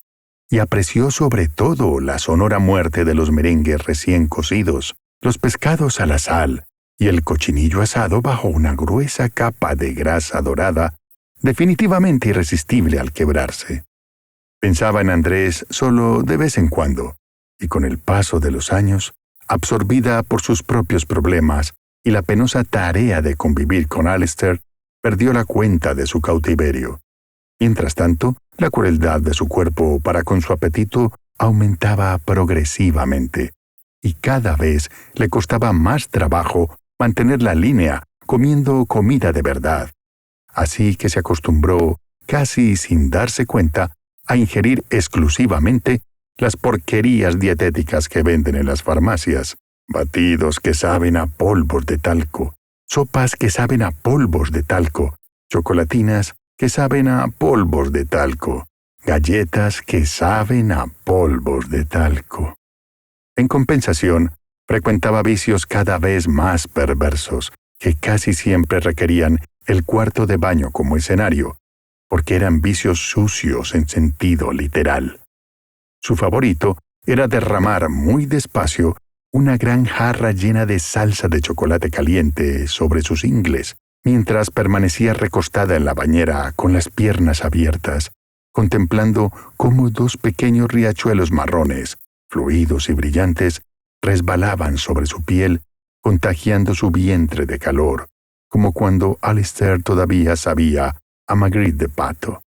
y apreció sobre todo la sonora muerte de los merengues recién cocidos, los pescados a la sal y el cochinillo asado bajo una gruesa capa de grasa dorada, definitivamente irresistible al quebrarse. Pensaba en Andrés solo de vez en cuando, y con el paso de los años, absorbida por sus propios problemas y la penosa tarea de convivir con Alistair, perdió la cuenta de su cautiverio. Mientras tanto, la crueldad de su cuerpo para con su apetito aumentaba progresivamente, y cada vez le costaba más trabajo mantener la línea comiendo comida de verdad. Así que se acostumbró, casi sin darse cuenta, a ingerir exclusivamente las porquerías dietéticas que venden en las farmacias, batidos que saben a polvos de talco, sopas que saben a polvos de talco, chocolatinas que saben a polvos de talco, galletas que saben a polvos de talco. En compensación, frecuentaba vicios cada vez más perversos, que casi siempre requerían el cuarto de baño como escenario, porque eran vicios sucios en sentido literal. Su favorito era derramar muy despacio una gran jarra llena de salsa de chocolate caliente sobre sus ingles, mientras permanecía recostada en la bañera con las piernas abiertas, contemplando cómo dos pequeños riachuelos marrones, fluidos y brillantes, resbalaban sobre su piel, contagiando su vientre de calor, como cuando Alistair todavía sabía a Magritte de pato.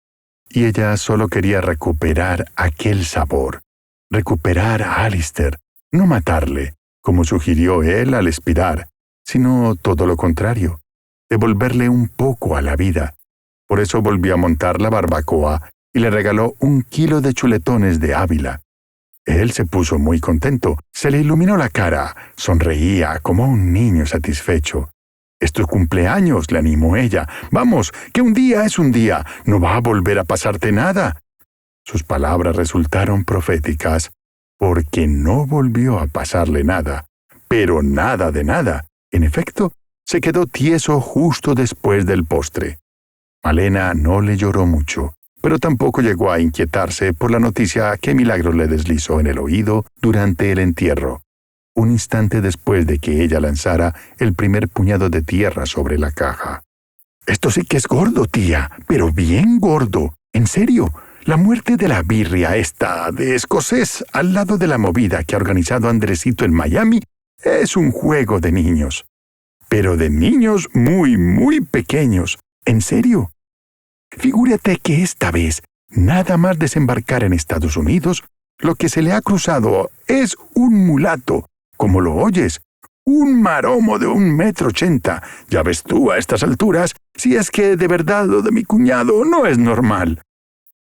Y ella solo quería recuperar aquel sabor, recuperar a Alistair, no matarle, como sugirió él al expirar, sino todo lo contrario, devolverle un poco a la vida. Por eso volvió a montar la barbacoa y le regaló 1 kilo de chuletones de Ávila. Él se puso muy contento, se le iluminó la cara, sonreía como un niño satisfecho. «Es tu cumpleaños», le animó ella. «Vamos, que un día es un día, no va a volver a pasarte nada». Sus palabras resultaron proféticas, porque no volvió a pasarle nada, pero nada de nada. En efecto, se quedó tieso justo después del postre. Malena no le lloró mucho, pero tampoco llegó a inquietarse por la noticia que Milagro le deslizó en el oído durante el entierro, un instante después de que ella lanzara el primer puñado de tierra sobre la caja. «Esto sí que es gordo, tía, pero bien gordo. En serio, la muerte de la birria esta de escocés al lado de la movida que ha organizado Andresito en Miami es un juego de niños. Pero de niños muy, muy pequeños. En serio. Figúrate que esta vez, nada más desembarcar en Estados Unidos, lo que se le ha cruzado es un mulato, como lo oyes, un maromo de 1,80 m. Ya ves tú a estas alturas, si es que de verdad lo de mi cuñado no es normal.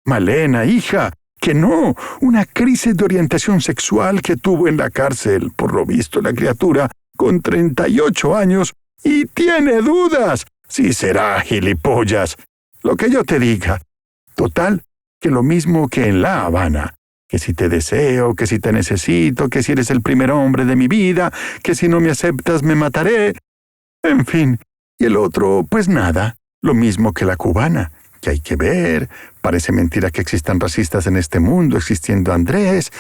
Malena, hija, que no, una crisis de orientación sexual que tuvo en la cárcel, por lo visto la criatura, con 38 años, y tiene dudas. Si será gilipollas. Lo que yo te diga. Total, que lo mismo que en La Habana. Que si te deseo, que si te necesito, que si eres el primer hombre de mi vida, que si no me aceptas me mataré. En fin, y el otro, pues nada, lo mismo que la cubana, que hay que ver. Parece mentira que existan racistas en este mundo, existiendo Andrés.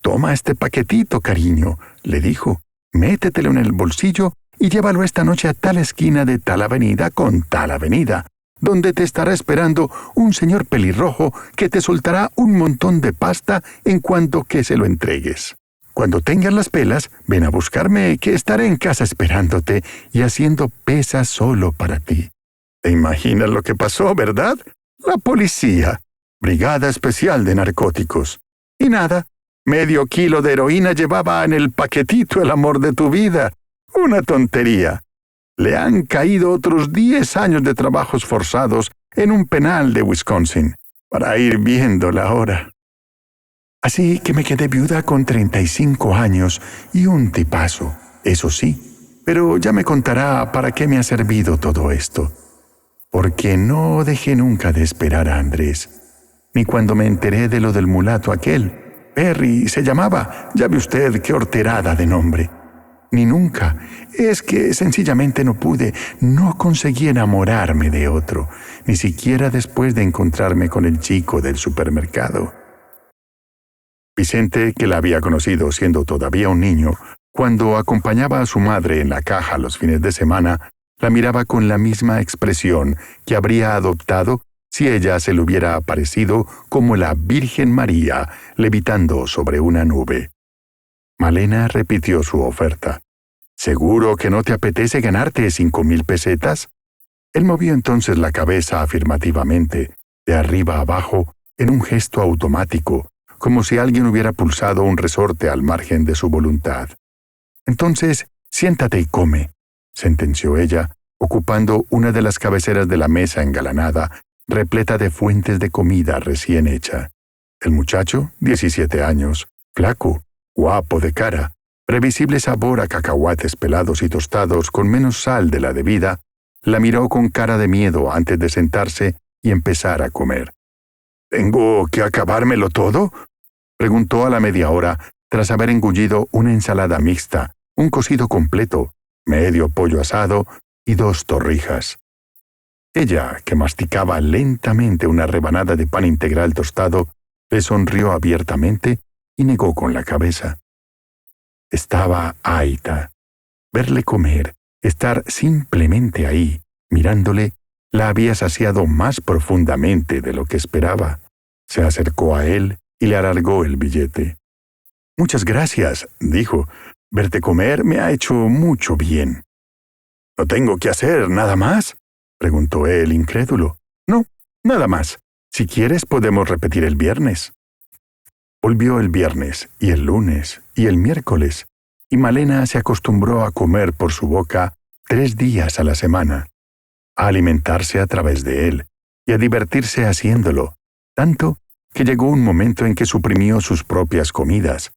Toma este paquetito, cariño, le dijo. Métetelo en el bolsillo y llévalo esta noche a tal esquina de tal avenida con tal avenida, donde te estará esperando un señor pelirrojo que te soltará un montón de pasta en cuanto que se lo entregues. Cuando tengas las pelas, ven a buscarme, que estaré en casa esperándote y haciendo pesas solo para ti. ¿Te imaginas lo que pasó, verdad? La policía, Brigada Especial de Narcóticos. Y nada, medio kilo de heroína llevaba en el paquetito el amor de tu vida. Una tontería. Le han caído otros 10 años de trabajos forzados en un penal de Wisconsin, para ir viendo la hora. Así que me quedé viuda con 35 años y un tipazo, eso sí, pero ya me contará para qué me ha servido todo esto. Porque no dejé nunca de esperar a Andrés, ni cuando me enteré de lo del mulato aquel. Perry se llamaba, ya ve usted qué horterada de nombre. Ni nunca. Es que sencillamente no pude, no conseguí enamorarme de otro, ni siquiera después de encontrarme con el chico del supermercado. Vicente, que la había conocido siendo todavía un niño, cuando acompañaba a su madre en la caja los fines de semana, la miraba con la misma expresión que habría adoptado si ella se le hubiera aparecido como la Virgen María levitando sobre una nube. Malena repitió su oferta. ¿Seguro que no te apetece ganarte 5,000 pesetas? Él movió entonces la cabeza afirmativamente, de arriba a abajo, en un gesto automático, como si alguien hubiera pulsado un resorte al margen de su voluntad. Entonces, siéntate y come, sentenció ella, ocupando una de las cabeceras de la mesa engalanada, repleta de fuentes de comida recién hecha. El muchacho, 17 años, flaco, guapo de cara, previsible sabor a cacahuates pelados y tostados con menos sal de la debida, la miró con cara de miedo antes de sentarse y empezar a comer. ¿Tengo que acabármelo todo?, preguntó a la media hora, tras haber engullido una ensalada mixta, un cocido completo, medio pollo asado y 2 torrijas. Ella, que masticaba lentamente una rebanada de pan integral tostado, le sonrió abiertamente y negó con la cabeza. Estaba ahita. Verle comer, estar simplemente ahí, mirándole, la había saciado más profundamente de lo que esperaba. Se acercó a él y le alargó el billete. «Muchas gracias», dijo. «Verte comer me ha hecho mucho bien». «¿No tengo que hacer nada más?», preguntó él, incrédulo. «No, nada más. Si quieres podemos repetir el viernes». Volvió el viernes, y el lunes, y el miércoles, y Malena se acostumbró a comer por su boca 3 días a la semana, a alimentarse a través de él, y a divertirse haciéndolo, tanto que llegó un momento en que suprimió sus propias comidas,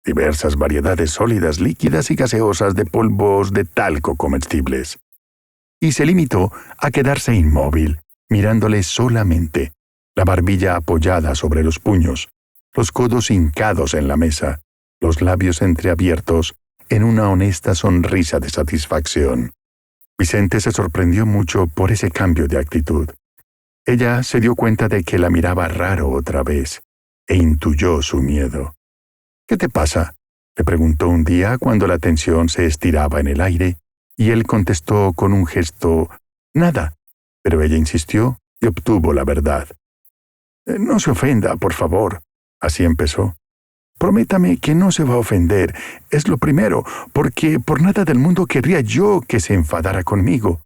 diversas variedades sólidas, líquidas y gaseosas de polvos de talco comestibles, y se limitó a quedarse inmóvil, mirándole solamente, la barbilla apoyada sobre los puños, los codos hincados en la mesa, los labios entreabiertos en una honesta sonrisa de satisfacción. Vicente se sorprendió mucho por ese cambio de actitud. Ella se dio cuenta de que la miraba raro otra vez, e intuyó su miedo. «¿Qué te pasa?», le preguntó un día cuando la tensión se estiraba en el aire, y él contestó con un gesto «nada», pero ella insistió y obtuvo la verdad. «No se ofenda, por favor», así empezó. «Prométame que no se va a ofender, es lo primero, porque por nada del mundo querría yo que se enfadara conmigo».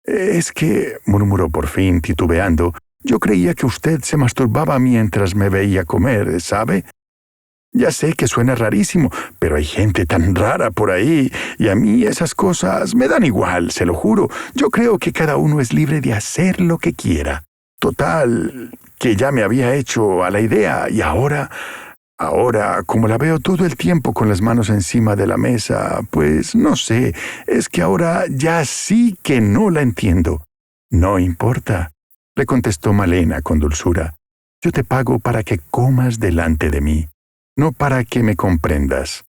«Es que», murmuró por fin, titubeando, «yo creía que usted se masturbaba mientras me veía comer, ¿sabe? Ya sé que suena rarísimo, pero hay gente tan rara por ahí, y a mí esas cosas me dan igual, se lo juro. Yo creo que cada uno es libre de hacer lo que quiera. Total, que ya me había hecho a la idea, y ahora, como la veo todo el tiempo con las manos encima de la mesa, pues no sé, es que ahora ya sí que no la entiendo». «No importa», le contestó Malena con dulzura. «Yo te pago para que comas delante de mí, no para que me comprendas.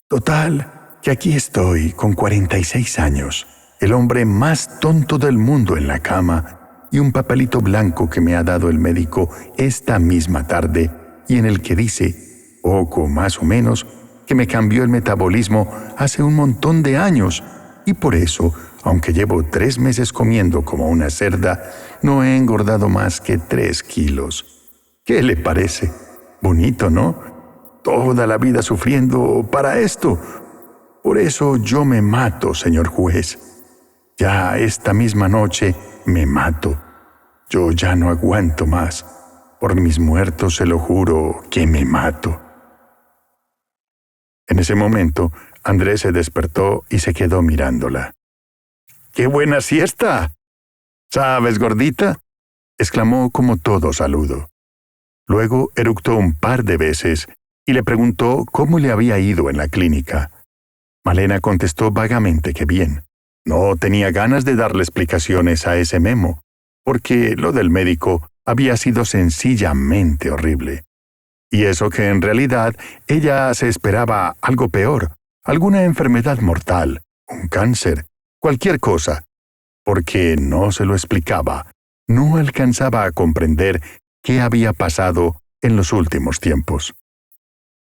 Total, que aquí estoy con 46 años, el hombre más tonto del mundo en la cama, y un papelito blanco que me ha dado el médico esta misma tarde, y en el que dice, poco más o menos, que me cambió el metabolismo hace un montón de años, y por eso, aunque llevo 3 meses comiendo como una cerda, no he engordado más que 3 kilos. ¿Qué le parece? Bonito, ¿no? Toda la vida sufriendo para esto. Por eso yo me mato, señor juez. Ya esta misma noche me mato. Yo ya no aguanto más. Por mis muertos se lo juro que me mato». En ese momento, Andrés se despertó y se quedó mirándola. «¡Qué buena siesta! ¿Sabes, gordita?», exclamó como todo saludo. Luego eructó un par de veces y le preguntó cómo le había ido en la clínica. Malena contestó vagamente que bien. No tenía ganas de darle explicaciones a ese memo, porque lo del médico había sido sencillamente horrible. Y eso que en realidad ella se esperaba algo peor, alguna enfermedad mortal, un cáncer, cualquier cosa, porque no se lo explicaba, no alcanzaba a comprender qué había pasado en los últimos tiempos.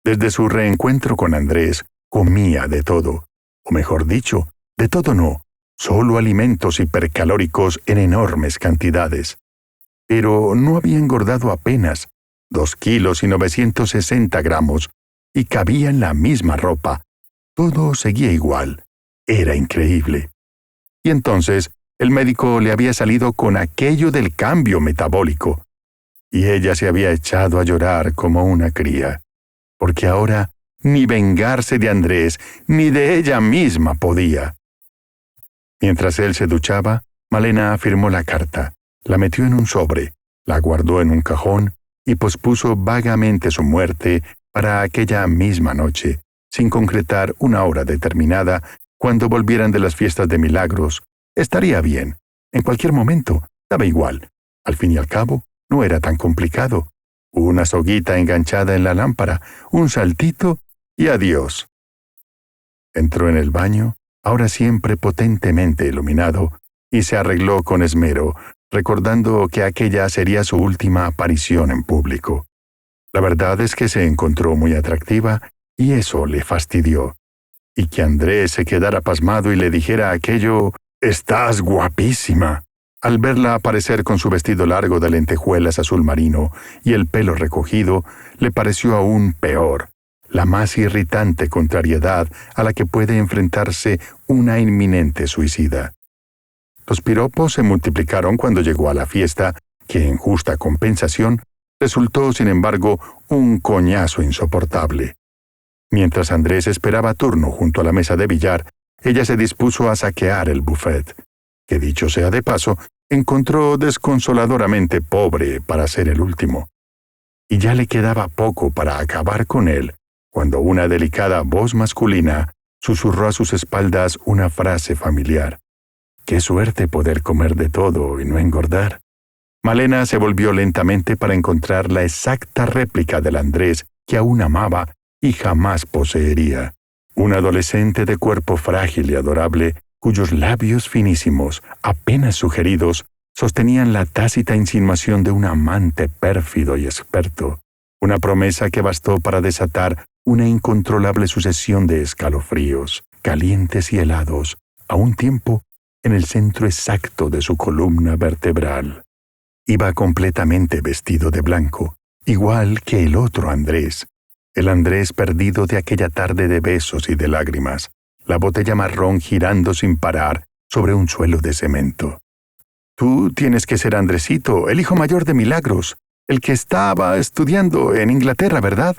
Desde su reencuentro con Andrés, comía de todo, o mejor dicho, de todo no, solo alimentos hipercalóricos en enormes cantidades. Pero no había engordado apenas 2 kilos y 960 gramos, y cabía en la misma ropa. Todo seguía igual. Era increíble. Y entonces el médico le había salido con aquello del cambio metabólico, y ella se había echado a llorar como una cría, porque ahora ni vengarse de Andrés ni de ella misma podía. Mientras él se duchaba, Malena firmó la carta, la metió en un sobre, la guardó en un cajón y pospuso vagamente su muerte para aquella misma noche, sin concretar una hora determinada. Cuando volvieran de las fiestas de Milagros, estaría bien. En cualquier momento, daba igual. Al fin y al cabo, no era tan complicado. Una soguita enganchada en la lámpara, un saltito y adiós. Entró en el baño, ahora siempre potentemente iluminado, y se arregló con esmero, recordando que aquella sería su última aparición en público. La verdad es que se encontró muy atractiva y eso le fastidió. Y que Andrés se quedara pasmado y le dijera aquello: «¡Estás guapísima!», al verla aparecer con su vestido largo de lentejuelas azul marino y el pelo recogido, le pareció aún peor, la más irritante contrariedad a la que puede enfrentarse una inminente suicida. Los piropos se multiplicaron cuando llegó a la fiesta, que en justa compensación resultó, sin embargo, un coñazo insoportable. Mientras Andrés esperaba turno junto a la mesa de billar, ella se dispuso a saquear el buffet, que, dicho sea de paso, encontró desconsoladoramente pobre para ser el último. Y ya le quedaba poco para acabar con él, cuando una delicada voz masculina susurró a sus espaldas una frase familiar: «Qué suerte poder comer de todo y no engordar». Malena se volvió lentamente para encontrar la exacta réplica del Andrés que aún amaba y jamás poseería. Un adolescente de cuerpo frágil y adorable, cuyos labios finísimos, apenas sugeridos, sostenían la tácita insinuación de un amante pérfido y experto. Una promesa que bastó para desatar una incontrolable sucesión de escalofríos, calientes y helados, a un tiempo en el centro exacto de su columna vertebral. Iba completamente vestido de blanco, igual que el otro Andrés, el Andrés perdido de aquella tarde de besos y de lágrimas, la botella marrón girando sin parar sobre un suelo de cemento. «Tú tienes que ser Andresito, el hijo mayor de Milagros, el que estaba estudiando en Inglaterra, ¿verdad?»,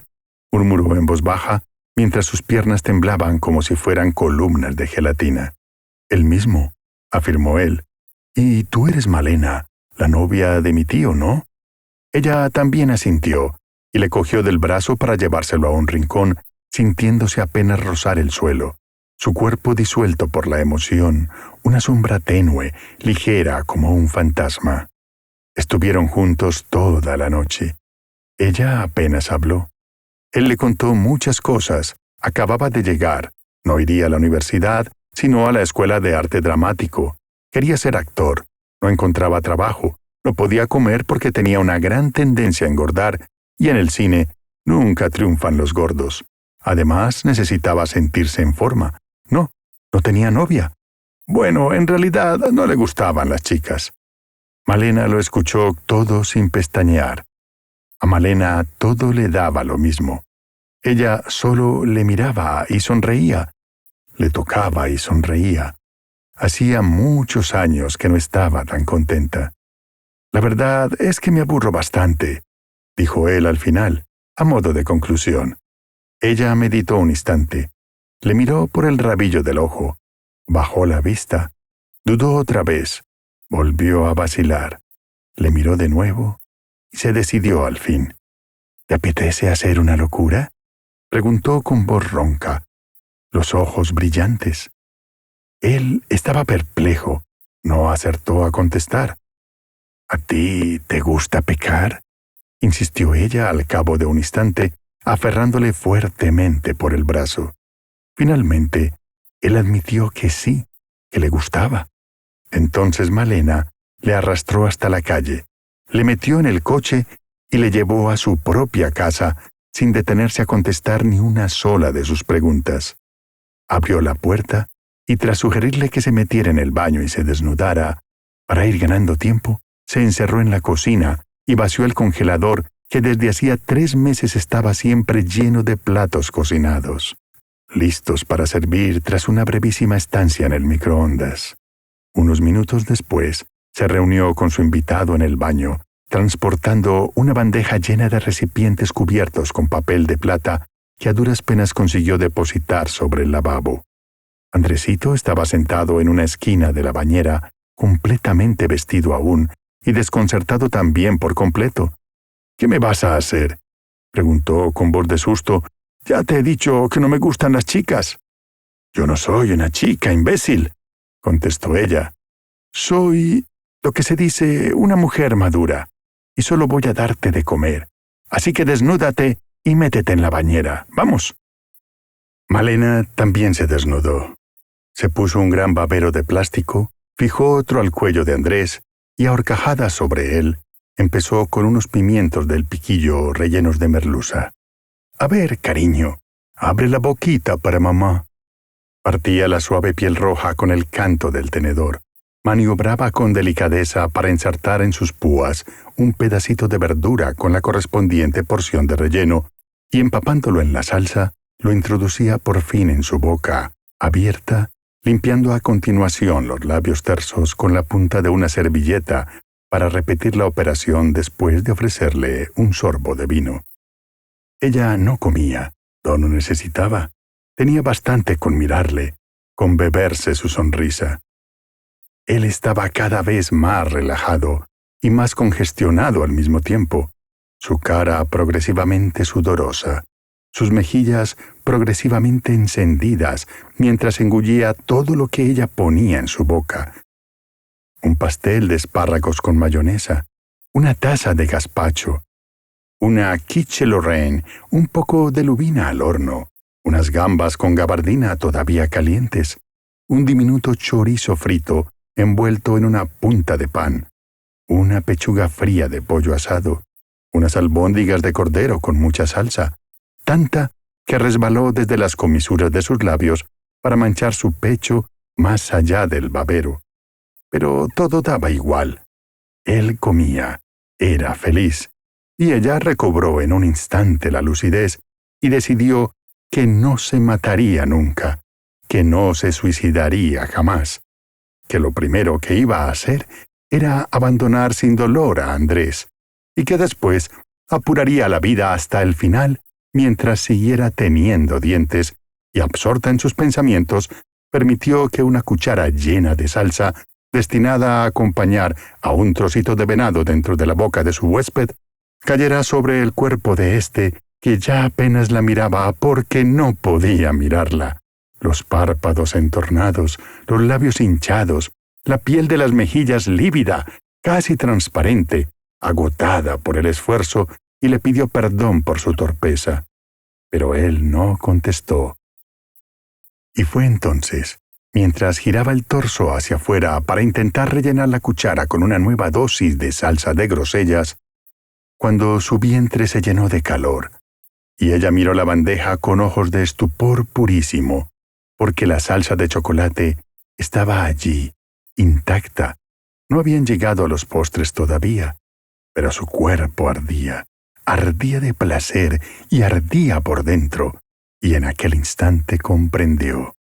murmuró en voz baja, mientras sus piernas temblaban como si fueran columnas de gelatina. «El mismo», afirmó él. «Y tú eres Malena, la novia de mi tío, ¿no?». Ella también asintió, y le cogió del brazo para llevárselo a un rincón, sintiéndose apenas rozar el suelo, su cuerpo disuelto por la emoción, una sombra tenue, ligera como un fantasma. Estuvieron juntos toda la noche. Ella apenas habló. Él le contó muchas cosas. Acababa de llegar, no iría a la universidad, sino a la escuela de arte dramático. Quería ser actor, no encontraba trabajo, no podía comer porque tenía una gran tendencia a engordar, y en el cine nunca triunfan los gordos. Además, necesitaba sentirse en forma. No tenía novia. Bueno, en realidad no le gustaban las chicas. Malena lo escuchó todo sin pestañear. A Malena todo le daba lo mismo. Ella solo le miraba y sonreía. Le tocaba y sonreía. Hacía muchos años que no estaba tan contenta. «La verdad es que me aburro bastante», dijo él al final, a modo de conclusión. Ella meditó un instante. Le miró por el rabillo del ojo. Bajó la vista. Dudó otra vez. Volvió a vacilar. Le miró de nuevo y se decidió al fin. «¿Te apetece hacer una locura?», preguntó con voz ronca, los ojos brillantes. Él estaba perplejo. No acertó a contestar. «¿A ti te gusta pecar?», insistió ella al cabo de un instante, aferrándole fuertemente por el brazo. Finalmente, él admitió que sí, que le gustaba. Entonces Malena le arrastró hasta la calle, le metió en el coche y le llevó a su propia casa sin detenerse a contestar ni una sola de sus preguntas. Abrió la puerta y tras sugerirle que se metiera en el baño y se desnudara, para ir ganando tiempo, se encerró en la cocina y vació el congelador que desde hacía 3 meses estaba siempre lleno de platos cocinados, listos para servir tras una brevísima estancia en el microondas. Unos minutos después, se reunió con su invitado en el baño, transportando una bandeja llena de recipientes cubiertos con papel de plata que a duras penas consiguió depositar sobre el lavabo. Andresito estaba sentado en una esquina de la bañera, completamente vestido aún y desconcertado también por completo. «¿Qué me vas a hacer?», preguntó con voz de susto. «Ya te he dicho que no me gustan las chicas». «Yo no soy una chica, imbécil», contestó ella. «Soy lo que se dice una mujer madura, y solo voy a darte de comer. Así que desnúdate y métete en la bañera. ¡Vamos!». Malena también se desnudó. Se puso un gran babero de plástico, fijó otro al cuello de Andrés y, a horcajadas sobre él, empezó con unos pimientos del piquillo rellenos de merluza. «A ver, cariño, abre la boquita para mamá». Partía la suave piel roja con el canto del tenedor. Maniobraba con delicadeza para ensartar en sus púas un pedacito de verdura con la correspondiente porción de relleno y, empapándolo en la salsa, lo introducía por fin en su boca, abierta, limpiando a continuación los labios tersos con la punta de una servilleta para repetir la operación después de ofrecerle un sorbo de vino. Ella no comía, no lo necesitaba. Tenía bastante con mirarle, con beberse su sonrisa. Él estaba cada vez más relajado y más congestionado al mismo tiempo, su cara progresivamente sudorosa, sus mejillas progresivamente encendidas mientras engullía todo lo que ella ponía en su boca. Un pastel de espárragos con mayonesa, una taza de gazpacho, una quiche Lorraine, un poco de lubina al horno, unas gambas con gabardina todavía calientes, un diminuto chorizo frito envuelto en una punta de pan, una pechuga fría de pollo asado, unas albóndigas de cordero con mucha salsa, tanta que resbaló desde las comisuras de sus labios para manchar su pecho más allá del babero. Pero todo daba igual. Él comía, era feliz, y ella recobró en un instante la lucidez y decidió que no se mataría nunca, que no se suicidaría jamás, que lo primero que iba a hacer era abandonar sin dolor a Andrés, y que después apuraría la vida hasta el final mientras siguiera teniendo dientes, y absorta en sus pensamientos, permitió que una cuchara llena de salsa, destinada a acompañar a un trocito de venado dentro de la boca de su huésped, cayera sobre el cuerpo de éste, que ya apenas la miraba porque no podía mirarla. Los párpados entornados, los labios hinchados, la piel de las mejillas lívida, casi transparente, agotada por el esfuerzo, y le pidió perdón por su torpeza. Pero él no contestó. Y fue entonces, mientras giraba el torso hacia afuera para intentar rellenar la cuchara con una nueva dosis de salsa de grosellas, cuando su vientre se llenó de calor, y ella miró la bandeja con ojos de estupor purísimo, porque la salsa de chocolate estaba allí, intacta. No habían llegado a los postres todavía, pero su cuerpo ardía de placer y ardía por dentro, y en aquel instante comprendió.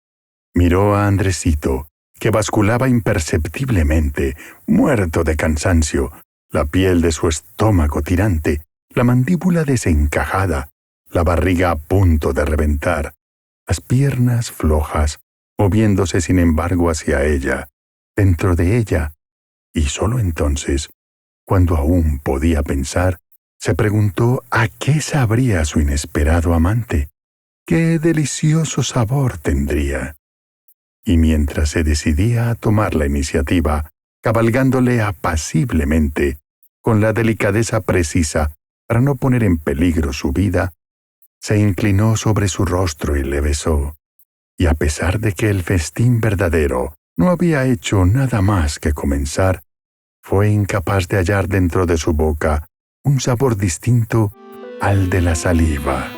Miró a Andresito, que basculaba imperceptiblemente, muerto de cansancio, la piel de su estómago tirante, la mandíbula desencajada, la barriga a punto de reventar, las piernas flojas, moviéndose sin embargo hacia ella, dentro de ella, y solo entonces, cuando aún podía pensar, se preguntó a qué sabría su inesperado amante, qué delicioso sabor tendría. Y mientras se decidía a tomar la iniciativa, cabalgándole apaciblemente, con la delicadeza precisa para no poner en peligro su vida, se inclinó sobre su rostro y le besó, y a pesar de que el festín verdadero no había hecho nada más que comenzar, fue incapaz de hallar dentro de su boca un sabor distinto al de la saliva.